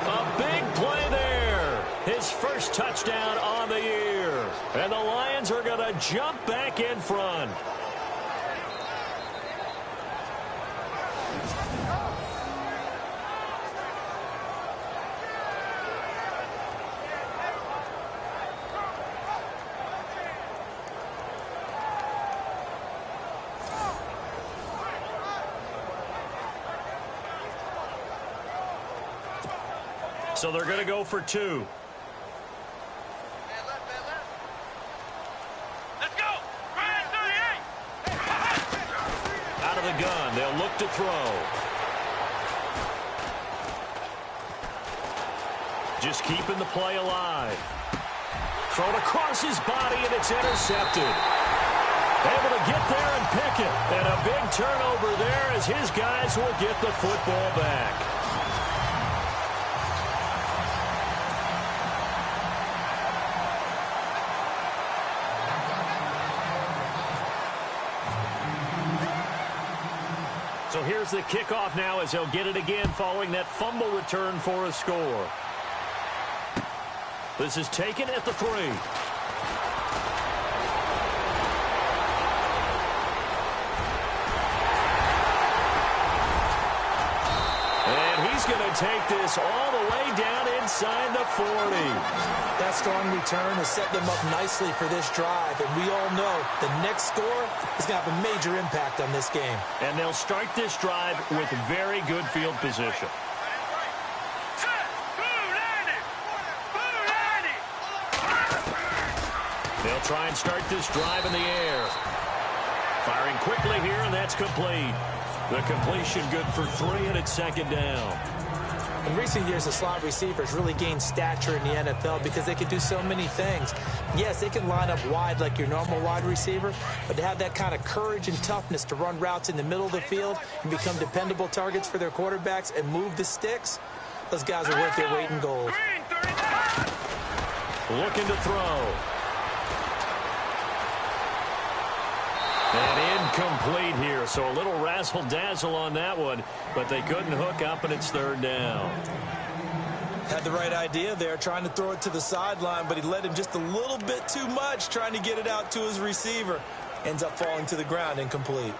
A big play there. His first touchdown on the year. And the Lions are going to jump back in front. So they're going to go for 2. Let's go. Out of the gun, they'll look to throw. Just keeping the play alive. Thrown across his body, and it's intercepted. Able to get there and pick it. And a big turnover there as his guys will get the football back. So here's the kickoff now as they'll get it again following that fumble return for a score. This is taken at the 3. And he's going to take this all the way down inside the 40. That strong return has set them up nicely for this drive, and we all know the next score is going to have a major impact on this game. And they'll start this drive with very good field position. They'll try and start this drive in the air. Firing quickly here, and that's complete. The completion good for 3, and it's 2nd down. In recent years, the slot receivers really gained stature in the NFL because they can do so many things. Yes, they can line up wide like your normal wide receiver, but to have that kind of courage and toughness to run routes in the middle of the field and become dependable targets for their quarterbacks and move the sticks, those guys are worth their weight in gold. looking to throw. And incomplete here, so a little razzle-dazzle on that one, but they couldn't hook up, and it's third down. Had the right idea there, trying to throw it to the sideline, but he led him just a little bit too much, trying to get it out to his receiver. Ends up falling to the ground, incomplete.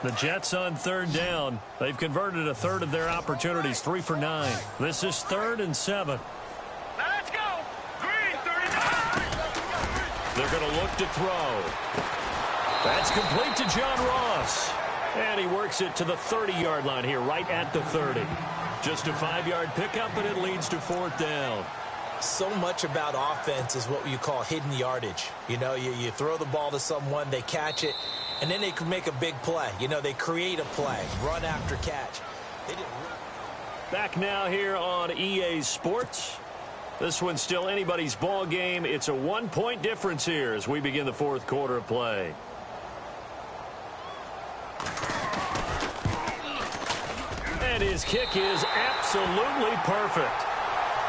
The Jets on third down. They've converted a third of their opportunities, 3 for 9. This is 3rd and 7. Now let's go. Green 39. They're going to look to throw. That's complete to John Ross. And he works it to the 30-yard line here, right at the 30. Just a 5-yard pickup, and it leads to 4th down. So much about offense is what you call hidden yardage. You know, you throw the ball to someone, they catch it, and then they can make a big play. You know, they create a play, run after catch. Back now here on EA Sports. This one's still anybody's ball game. It's a 1-point difference here as we begin the 4th quarter of play. And his kick is absolutely perfect.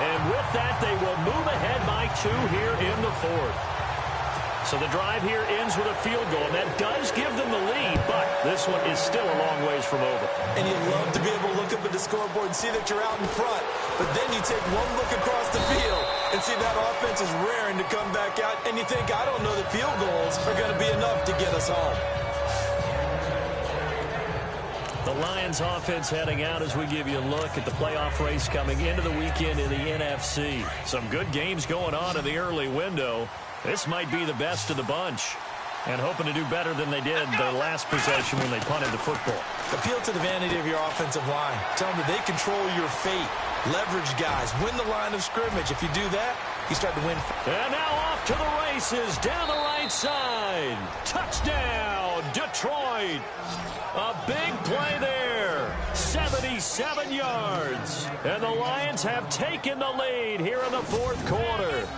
And with that, they will move ahead by 2 here in the 4th. So the drive here ends with a field goal, and that does give them the lead, but this one is still a long ways from over. And you love to be able to look up at the scoreboard and see that you're out in front, but then you take one look across the field and see that offense is raring to come back out, and you think, I don't know that field goals are going to be enough to get us home. The Lions offense heading out as we give you a look at the playoff race coming into the weekend in the NFC. Some good games going on in the early window. This might be the best of the bunch. And hoping to do better than they did their last possession when they punted the football. Appeal to the vanity of your offensive line. Tell them that they control your fate. Leverage guys. Win the line of scrimmage. If you do that, you start to win. And now off to the races down the right side. Touchdown, Detroit. A big play there. 77 yards. And the Lions have taken the lead here in the 4th quarter.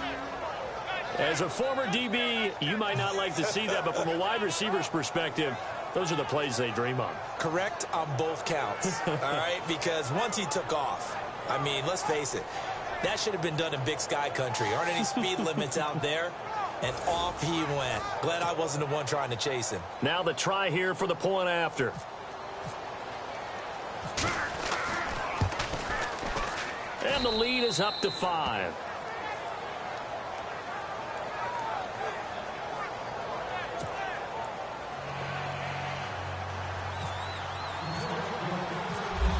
As a former DB, you might not like to see that, but from a wide receiver's perspective, those are the plays they dream of. Correct on both counts, all right? Because once he took off, I mean, let's face it, that should have been done in Big Sky country. Aren't any speed limits out there? And off he went. Glad I wasn't the one trying to chase him. Now the try here for the point after. And the lead is up to 5.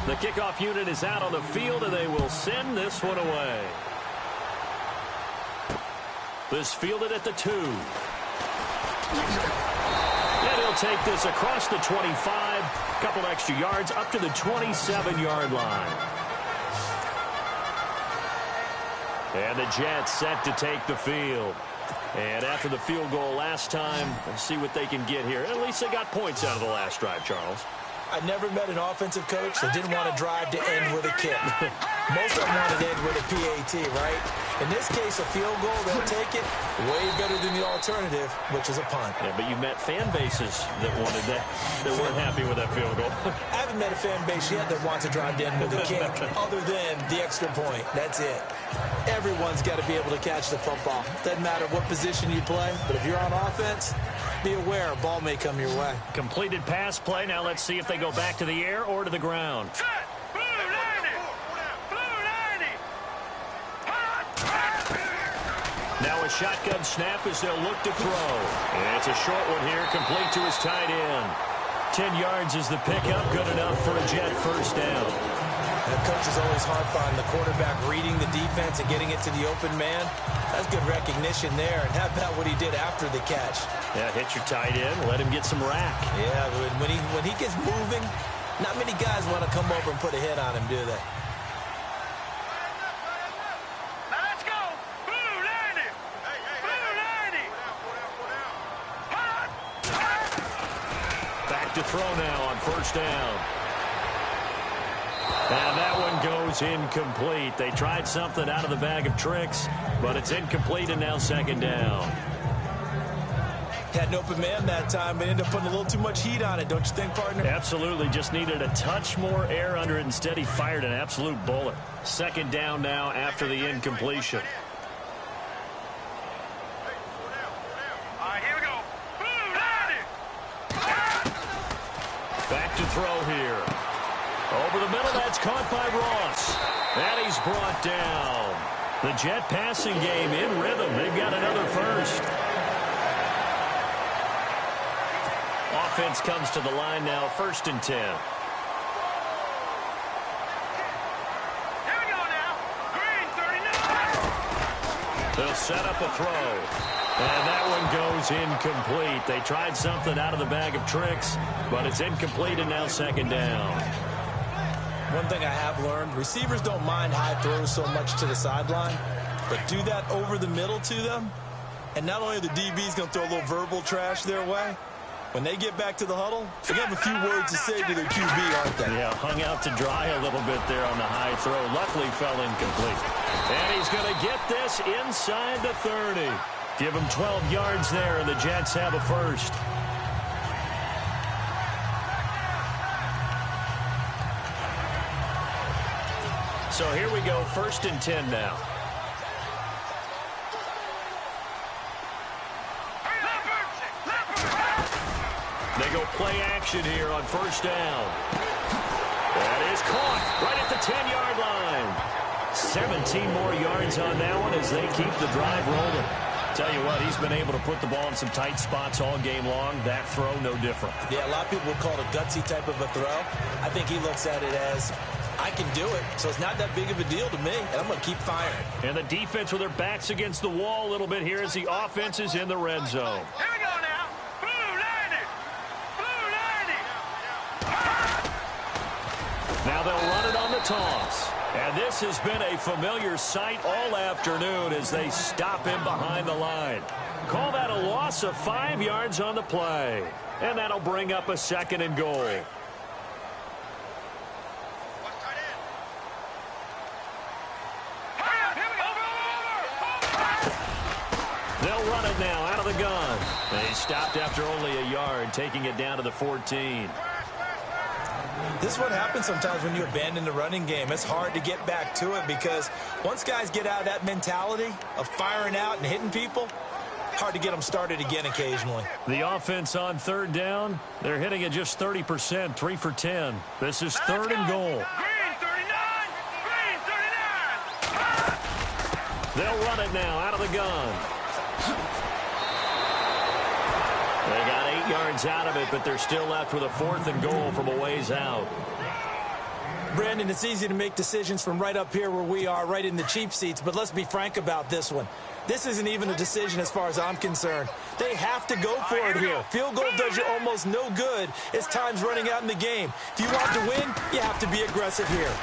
The kickoff unit is out on the field, and they will send this one away. This fielded at the 2. And he'll take this across the 25. A couple extra yards up to the 27-yard line. And the Jets set to take the field. And after the field goal last time, let's see what they can get here. At least they got points out of the last drive, Charles. I never met an offensive coach that didn't want to drive to end with a kick. Most of them want to end with a PAT, right? In this case, a field goal, they'll take it way better than the alternative, which is a punt. Yeah, but you met fan bases that wanted that weren't happy with that field goal. I haven't met a fan base yet that wants to drive to end with a kick other than the extra point. That's it. Everyone's got to be able to catch the football. Doesn't matter what position you play, but if you're on offense, be aware a ball may come your way. Completed pass play. Now let's see if they go back to the air or to the ground. Set. Blue 90. Blue 90. Now a shotgun snap as they'll look to throw. And it's a short one here, complete to his tight end. 10 yards is the pickup, good enough for a Jet first down. The coach is always hard on the quarterback reading the defense and getting it to the open man. That's good recognition there. And how about what he did after the catch? Yeah, hit your tight end, let him get some rack. Yeah, when he gets moving, not many guys want to come over and put a hit on him, do they? Now let's go. Blue 90. Blue 90. Back to throw now on first down. And that one goes incomplete. They tried something out of the bag of tricks, but it's incomplete and now second down. Had an open man that time, but ended up putting a little too much heat on it, don't you think, partner? Absolutely. Just needed a touch more air under it. Instead, he fired an absolute bullet. Second down now after the incompletion. All right, here we go. Boom, landed. Back to throw here. Over the middle, that's caught by Ross. And he's brought down. The Jet passing game in rhythm. They've got another first. Offense comes to the line now, 1st and 10. Here we go now. Green 39. They'll set up a throw. And that one goes incomplete. They tried something out of the bag of tricks, but it's incomplete and now 2nd down. One thing I have learned, receivers don't mind high throws so much to the sideline, but do that over the middle to them, and not only are the DBs going to throw a little verbal trash their way, when they get back to the huddle, they're going to have a few words to say to their QB, aren't they? Yeah, hung out to dry a little bit there on the high throw. Luckily fell incomplete. And he's going to get this inside the 30. Give him 12 yards there, and the Jets have a first. So here we go, 1st and 10 now. They go play action here on 1st down. That is caught right at the 10-yard line. 17 more yards on that one as they keep the drive rolling. Tell you what, he's been able to put the ball in some tight spots all game long. That throw, no different. Yeah, a lot of people would call it a gutsy type of a throw. I think he looks at it as, I can do it, so it's not that big of a deal to me, and I'm going to keep firing. And the defense with their backs against the wall a little bit here as the offense is in the red zone. Here we go now. Boom, landed. Boom, landed. Now they'll run it on the toss. And this has been a familiar sight all afternoon as they stop him behind the line. Call that a loss of 5 yards on the play. And that'll bring up a 2nd and goal. They'll run it now out of the gun. And he stopped after only a yard, taking it down to the 14. This is what happens sometimes when you abandon the running game. It's hard to get back to it because once guys get out of that mentality of firing out and hitting people, hard to get them started again occasionally. The offense on 3rd down, they're hitting at just 30%, 3 for 10. This is 3rd and goal. Green 39. Green 39. They'll run it now out of the gun. They got 8 yards out of it, but they're still left with a 4th and goal from a ways out. Brandon, it's easy to make decisions from right up here where we are, right in the cheap seats, but let's be frank about this one. This isn't even a decision as far as I'm concerned. They have to go for it here. Field goal does you almost no good as time's running out in the game. If you want to win, you have to be aggressive here.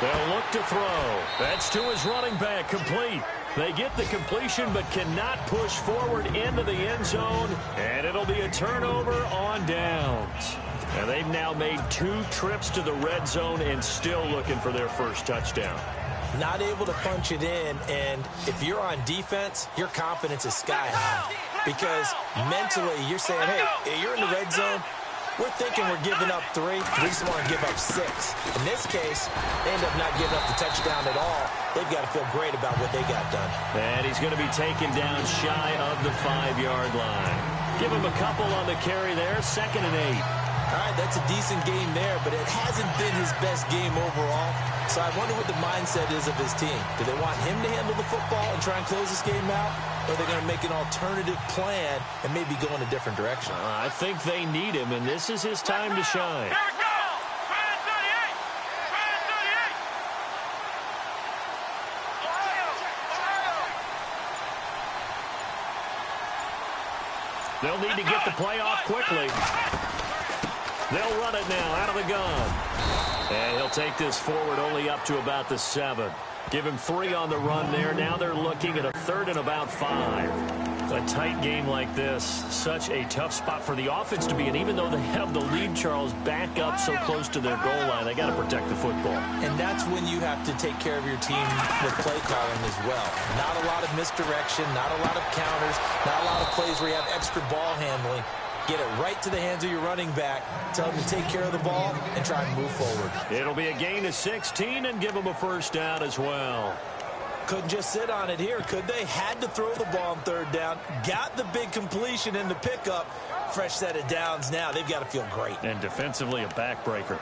They'll look to throw. That's to his running back, complete. They get the completion but cannot push forward into the end zone, and it'll be a turnover on downs. And they've now made 2 trips to the red zone and still looking for their first touchdown. Not able to punch it in, and if you're on defense, your confidence is sky high. Because mentally, you're saying, hey, you're in the red zone. We're thinking we're giving up 3. We just want to give up 6. In this case, they end up not giving up the touchdown at all. They've got to feel great about what they got done. And he's going to be taken down shy of the 5-yard line. Give him a couple on the carry there, 2nd and 8. All right, that's a decent game there, but it hasn't been his best game overall. So I wonder what the mindset is of his team. Do they want him to handle the football and try and close this game out? Or are they going to make an alternative plan and maybe go in a different direction? I think they need him, and this is his time to shine. Here we go. Green 38. Green 38. Ohio. They'll need to get the play off quickly. They'll run it now out of the gun. And he'll take this forward only up to about the 7. Give him 3 on the run there. Now they're looking at a 3rd and about 5. A tight game like this, such a tough spot for the offense to be in. Even though they have the lead, Charles, back up so close to their goal line, they got to protect the football. And that's when you have to take care of your team with play calling as well. Not a lot of misdirection, not a lot of counters, not a lot of plays where you have extra ball handling. Get it right to the hands of your running back. Tell them to take care of the ball and try and move forward. It'll be a gain of 16 and give them a first down as well. Couldn't just sit on it here, could they? Had to throw the ball on third down. Got the big completion in the pickup. Fresh set of downs now. They've got to feel great. And defensively, a backbreaker.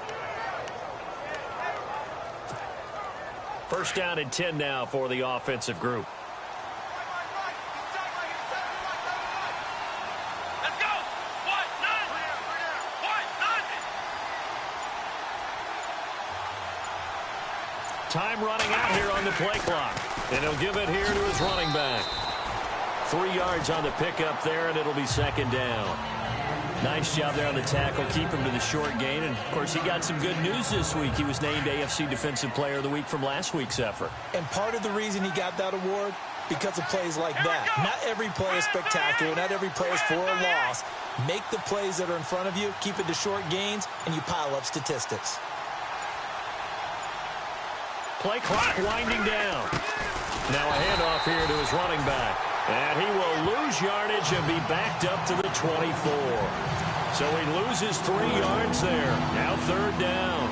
First down and 10 now for the offensive group. Let's go. What? None. What? None. Time running out here on the play clock. And he'll give it here to his running back. 3 yards on the pickup there, and it'll be second down. Nice job there on the tackle. Keep him to the short gain. And, of course, he got some good news this week. He was named AFC Defensive Player of the Week from last week's effort. And part of the reason he got that award, because of plays like that. Not every play is spectacular. Not every play is for a loss. Make the plays that are in front of you, keep it to short gains, and you pile up statistics. Play clock winding down. Now a handoff here to his running back. And he will lose yardage and be backed up to the 24. So he loses 3 yards there. Now third down.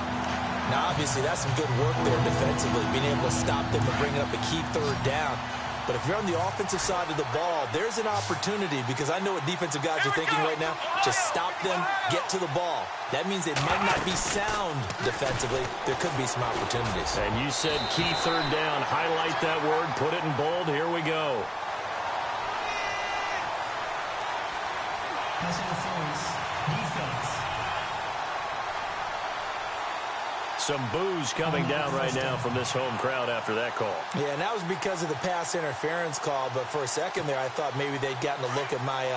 Now, obviously, that's some good work there defensively, being able to stop them and bring up a key third down. But if you're on the offensive side of the ball, there's an opportunity, because I know what defensive guys are thinking right now. Just stop them, get to the ball. That means they might not be sound defensively. There could be some opportunities. And you said key third down. Highlight that word. Put it in bold. Here we go. Pass interference. Defense. Some boos coming down right now from this home crowd after that call. Yeah, and that was because of the pass interference call. But for a second there, I thought maybe they'd gotten a look at my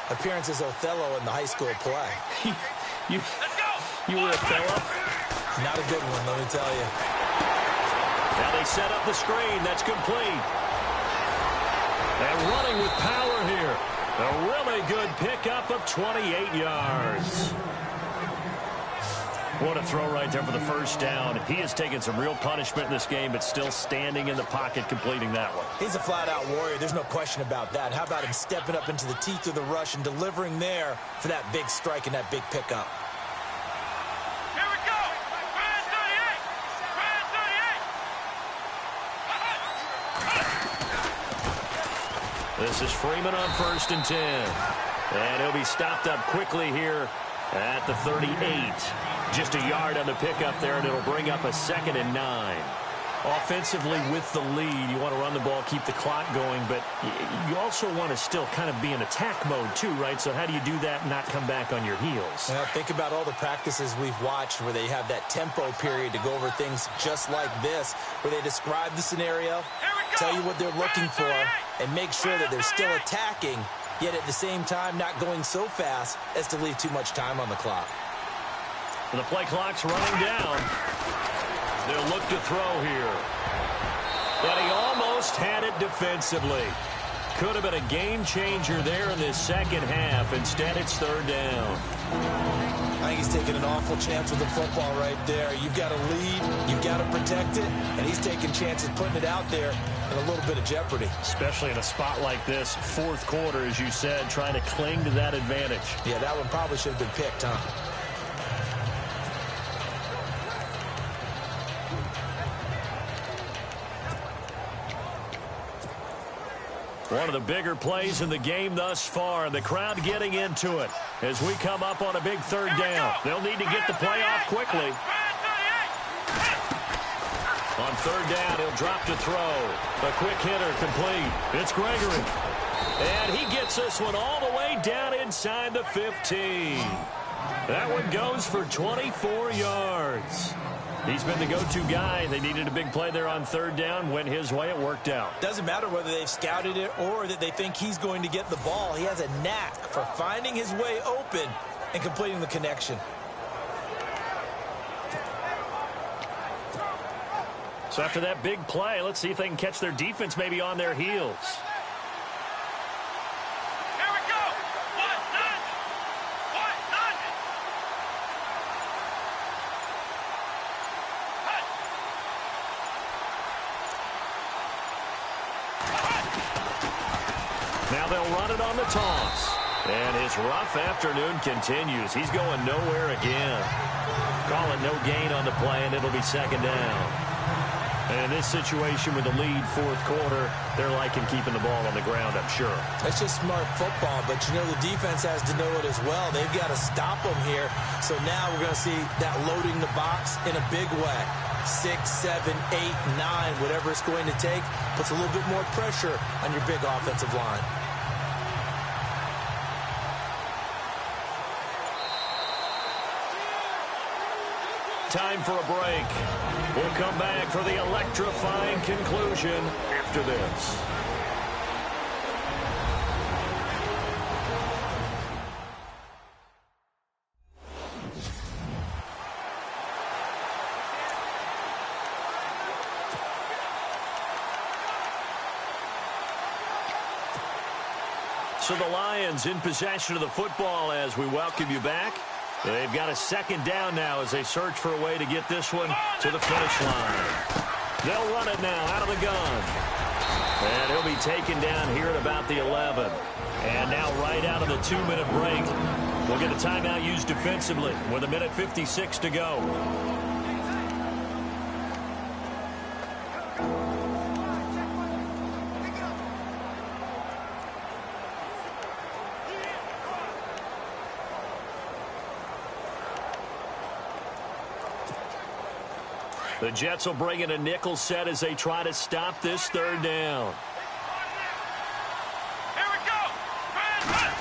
appearance as Othello in the high school play. you were Othello? Not a good one, let me tell you. Now they set up the screen. That's complete. And running with power here. A really good pickup of 28 yards. What a throw right there for the first down. He has taken some real punishment in this game, but still standing in the pocket, completing that one. He's a flat-out warrior. There's no question about that. How about him stepping up into the teeth of the rush and delivering there for that big strike and that big pickup? Here we go. Ryan 38. Ryan 38. This is Freeman on 1st and 10. And he'll be stopped up quickly here at the 38. Just a yard on the pickup there, and it'll bring up a 2nd and 9. Offensively with the lead, you want to run the ball, keep the clock going, but you also want to still kind of be in attack mode too, right? So how do you do that and not come back on your heels? Well, think about all the practices we've watched where they have that tempo period to go over things just like this, where they describe the scenario, tell you what they're looking for, and make sure that they're still attacking, yet at the same time not going so fast as to leave too much time on the clock. And the play clock's running down. They'll look to throw here. And he almost had it defensively. Could have been a game changer there in this second half. Instead, it's third down. I think he's taking an awful chance with the football right there. You've got to lead, you've got to protect it, and he's taking chances putting it out there in a little bit of jeopardy. Especially in a spot like this, fourth quarter, as you said, trying to cling to that advantage. Yeah, that one probably should have been picked, huh? One of the bigger plays in the game thus far, and the crowd getting into it as we come up on a big third down. They'll need to get the play off quickly. On third down, he'll drop to throw. A quick hitter complete. It's Gregory. And he gets this one all the way down inside the 15. That one goes for 24 yards. He's been the go-to guy. They needed a big play there on third down. Went his way. It worked out. Doesn't matter whether they've scouted it or that they think he's going to get the ball. He has a knack for finding his way open and completing the connection. So after that big play, let's see if they can catch their defense maybe on their heels. Now they'll run it on the toss. And his rough afternoon continues. He's going nowhere again. Call it no gain on the play, and it'll be second down. And in this situation with the lead fourth quarter, they're liking keeping the ball on the ground, I'm sure. That's just smart football, but you know the defense has to know it as well. They've got to stop them here. So now we're going to see that loading the box in a big way. 6, 7, 8, 9, whatever it's going to take, puts a little bit more pressure on your big offensive line. Time for a break. We'll come back for the electrifying conclusion after this. So the Lions in possession of the football as we welcome you back. They've got a second down now as they search for a way to get this one to the finish line. They'll run it now out of the gun. And he'll be taken down here at about the 11. And now right out of the 2-minute break, we'll get a timeout used defensively with 1:56 to go. The Jets will bring in a nickel set as they try to stop this third down. Here we go. Run.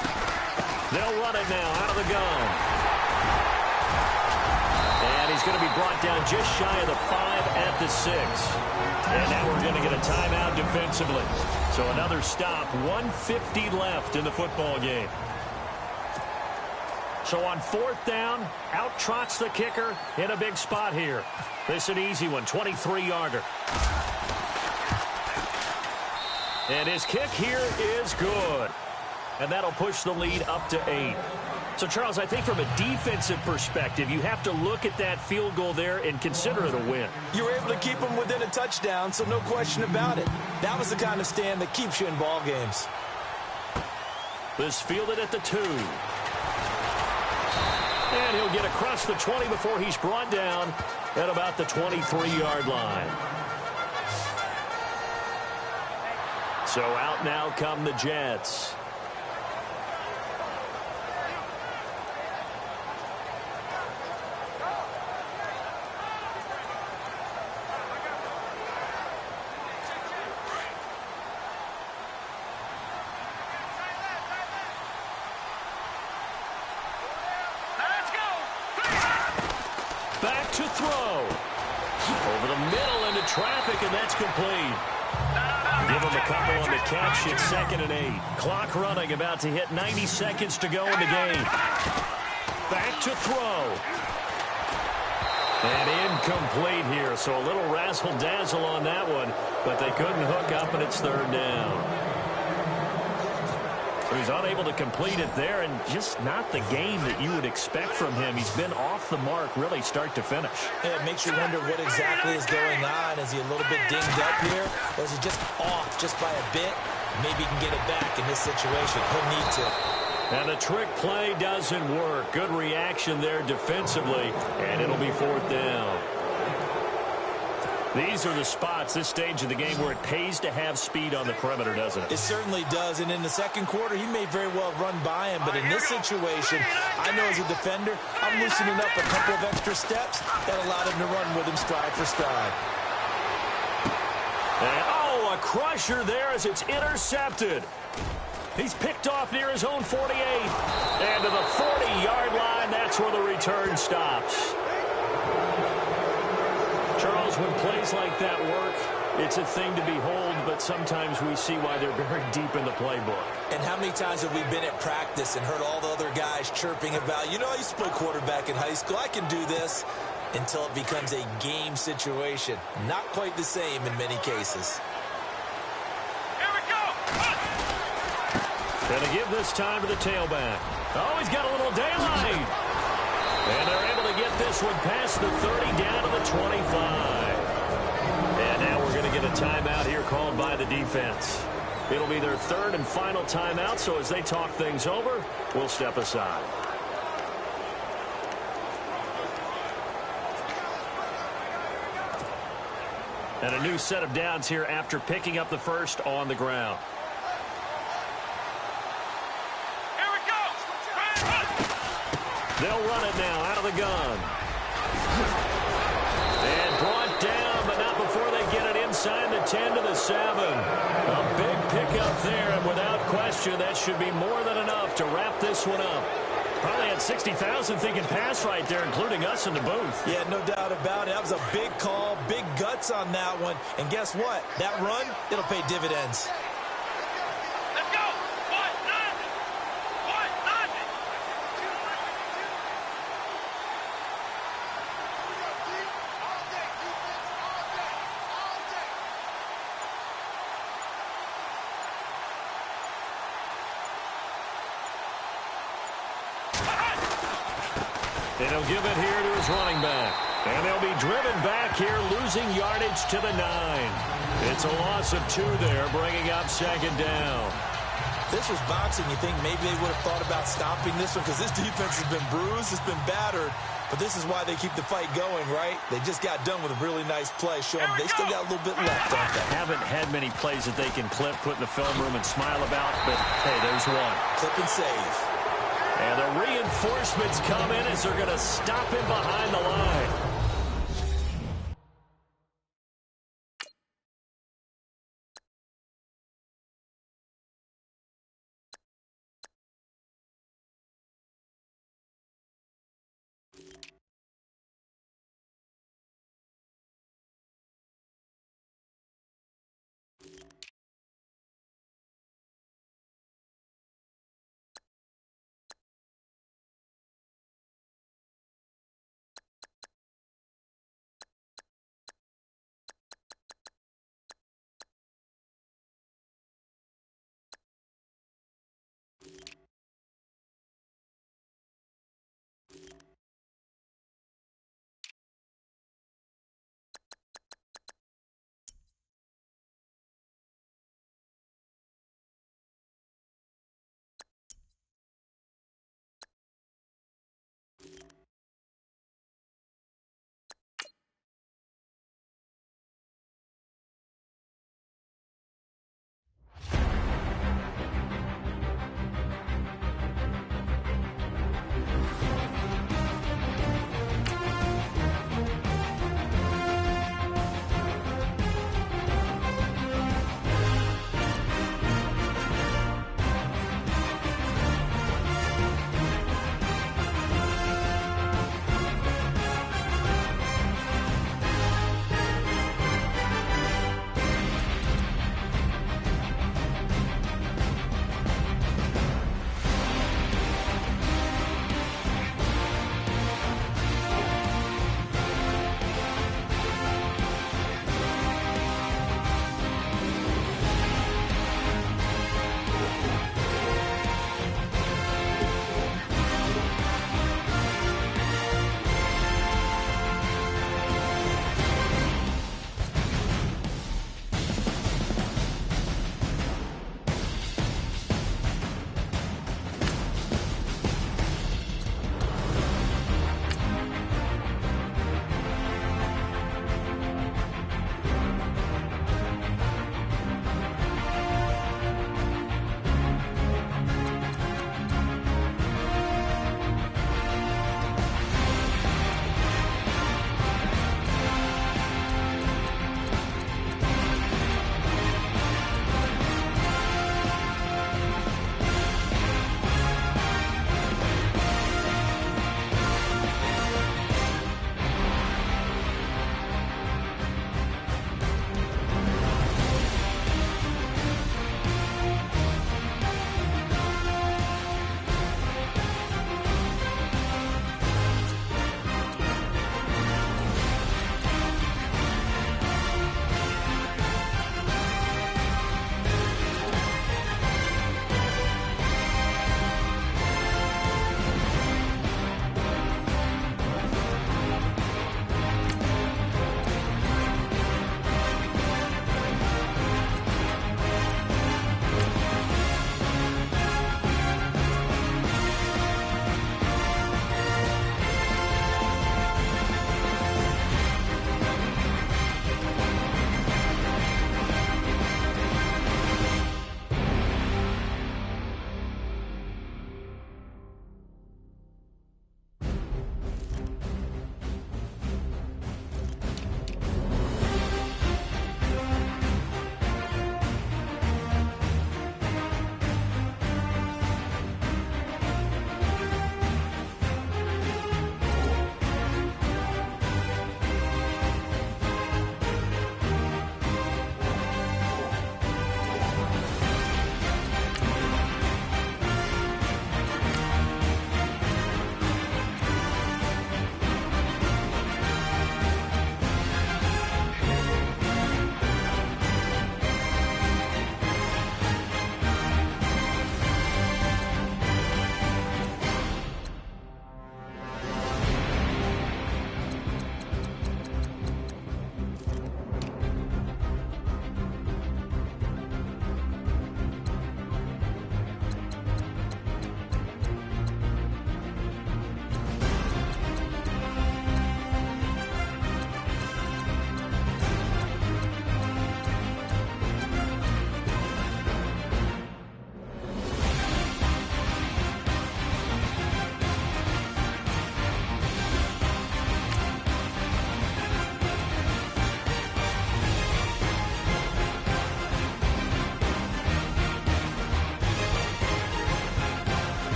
They'll run it now out of the gun. And he's going to be brought down just shy of the 5 at the 6. And now we're going to get a timeout defensively. So another stop, 1:50 left in the football game. So on fourth down, out trots the kicker in a big spot here. This an easy one, 23-yarder. And his kick here is good. And that'll push the lead up to 8. So, Charles, I think from a defensive perspective, you have to look at that field goal there and consider it a win. You were able to keep them within a touchdown, so no question about it. That was the kind of stand that keeps you in ball games. This fielded at the 2. And he'll get across the 20 before he's brought down at about the 23-yard line. So out now come the Jets. Back to throw. Over the middle into traffic, and that's complete. Give him a couple on the catch. It's 2nd and 8. Clock running, about to hit 90 seconds to go in the game. Back to throw. And incomplete here, so a little razzle-dazzle on that one, but they couldn't hook up, and it's 3rd down. He's unable to complete it there, and just not the game that you would expect from him. He's been off the mark really start to finish. Yeah, it makes you wonder what exactly is going on. Is he a little bit dinged up here, or is he just off just by a bit? Maybe he can get it back in this situation. He'll need to. And the trick play doesn't work. Good reaction there defensively, and it'll be 4th down. These are the spots, this stage of the game, where it pays to have speed on the perimeter, doesn't it? It certainly does, and in the second quarter, he may very well run by him, but in this situation, I know as a defender, I'm loosening up a couple of extra steps that allowed him to run with him stride for stride. And, oh, a crusher there as it's intercepted. He's picked off near his own 48. And to the 40-yard line, that's where the return stops. Charles, when plays like that work, it's a thing to behold, but sometimes we see why they're very deep in the playbook. And how many times have we been at practice and heard all the other guys chirping about, you know, I used to play quarterback in high school, I can do this, until it becomes a game situation. Not quite the same in many cases. Here we go. Going to give this time to the tailback. Oh, he's got a little daylight. And they're able to get this one past the 30 down to the 25. And now we're going to get a timeout here called by the defense. It'll be their third and final timeout, so as they talk things over, we'll step aside. And a new set of downs here after picking up the first on the ground. Here it goes. They'll run it now out of the gun. And brought down, but not before they get it inside the 10 to the 7. A big pickup there, and without question, that should be more than enough to wrap this one up. Probably had 60,000 thinking pass right there, including us in the booth. Yeah, no doubt about it. That was a big call, big guts on that one. And guess what? That run, it'll pay dividends. Let's go. What? Nothing. What? Nothing. And he'll give it here to his running back. And they'll be driven back here, losing yardage to the 9. It's a loss of 2 there, bringing up second down. If this was boxing, you think maybe they would have thought about stopping this one because this defense has been bruised, it's been battered. But this is why they keep the fight going, right? They just got done with a really nice play, showing they still got a little bit left, don't they? Haven't had many plays that they can clip, put in the film room, and smile about, but hey, there's one. Clip and save. And the reinforcements come in as they're going to stop him behind the line.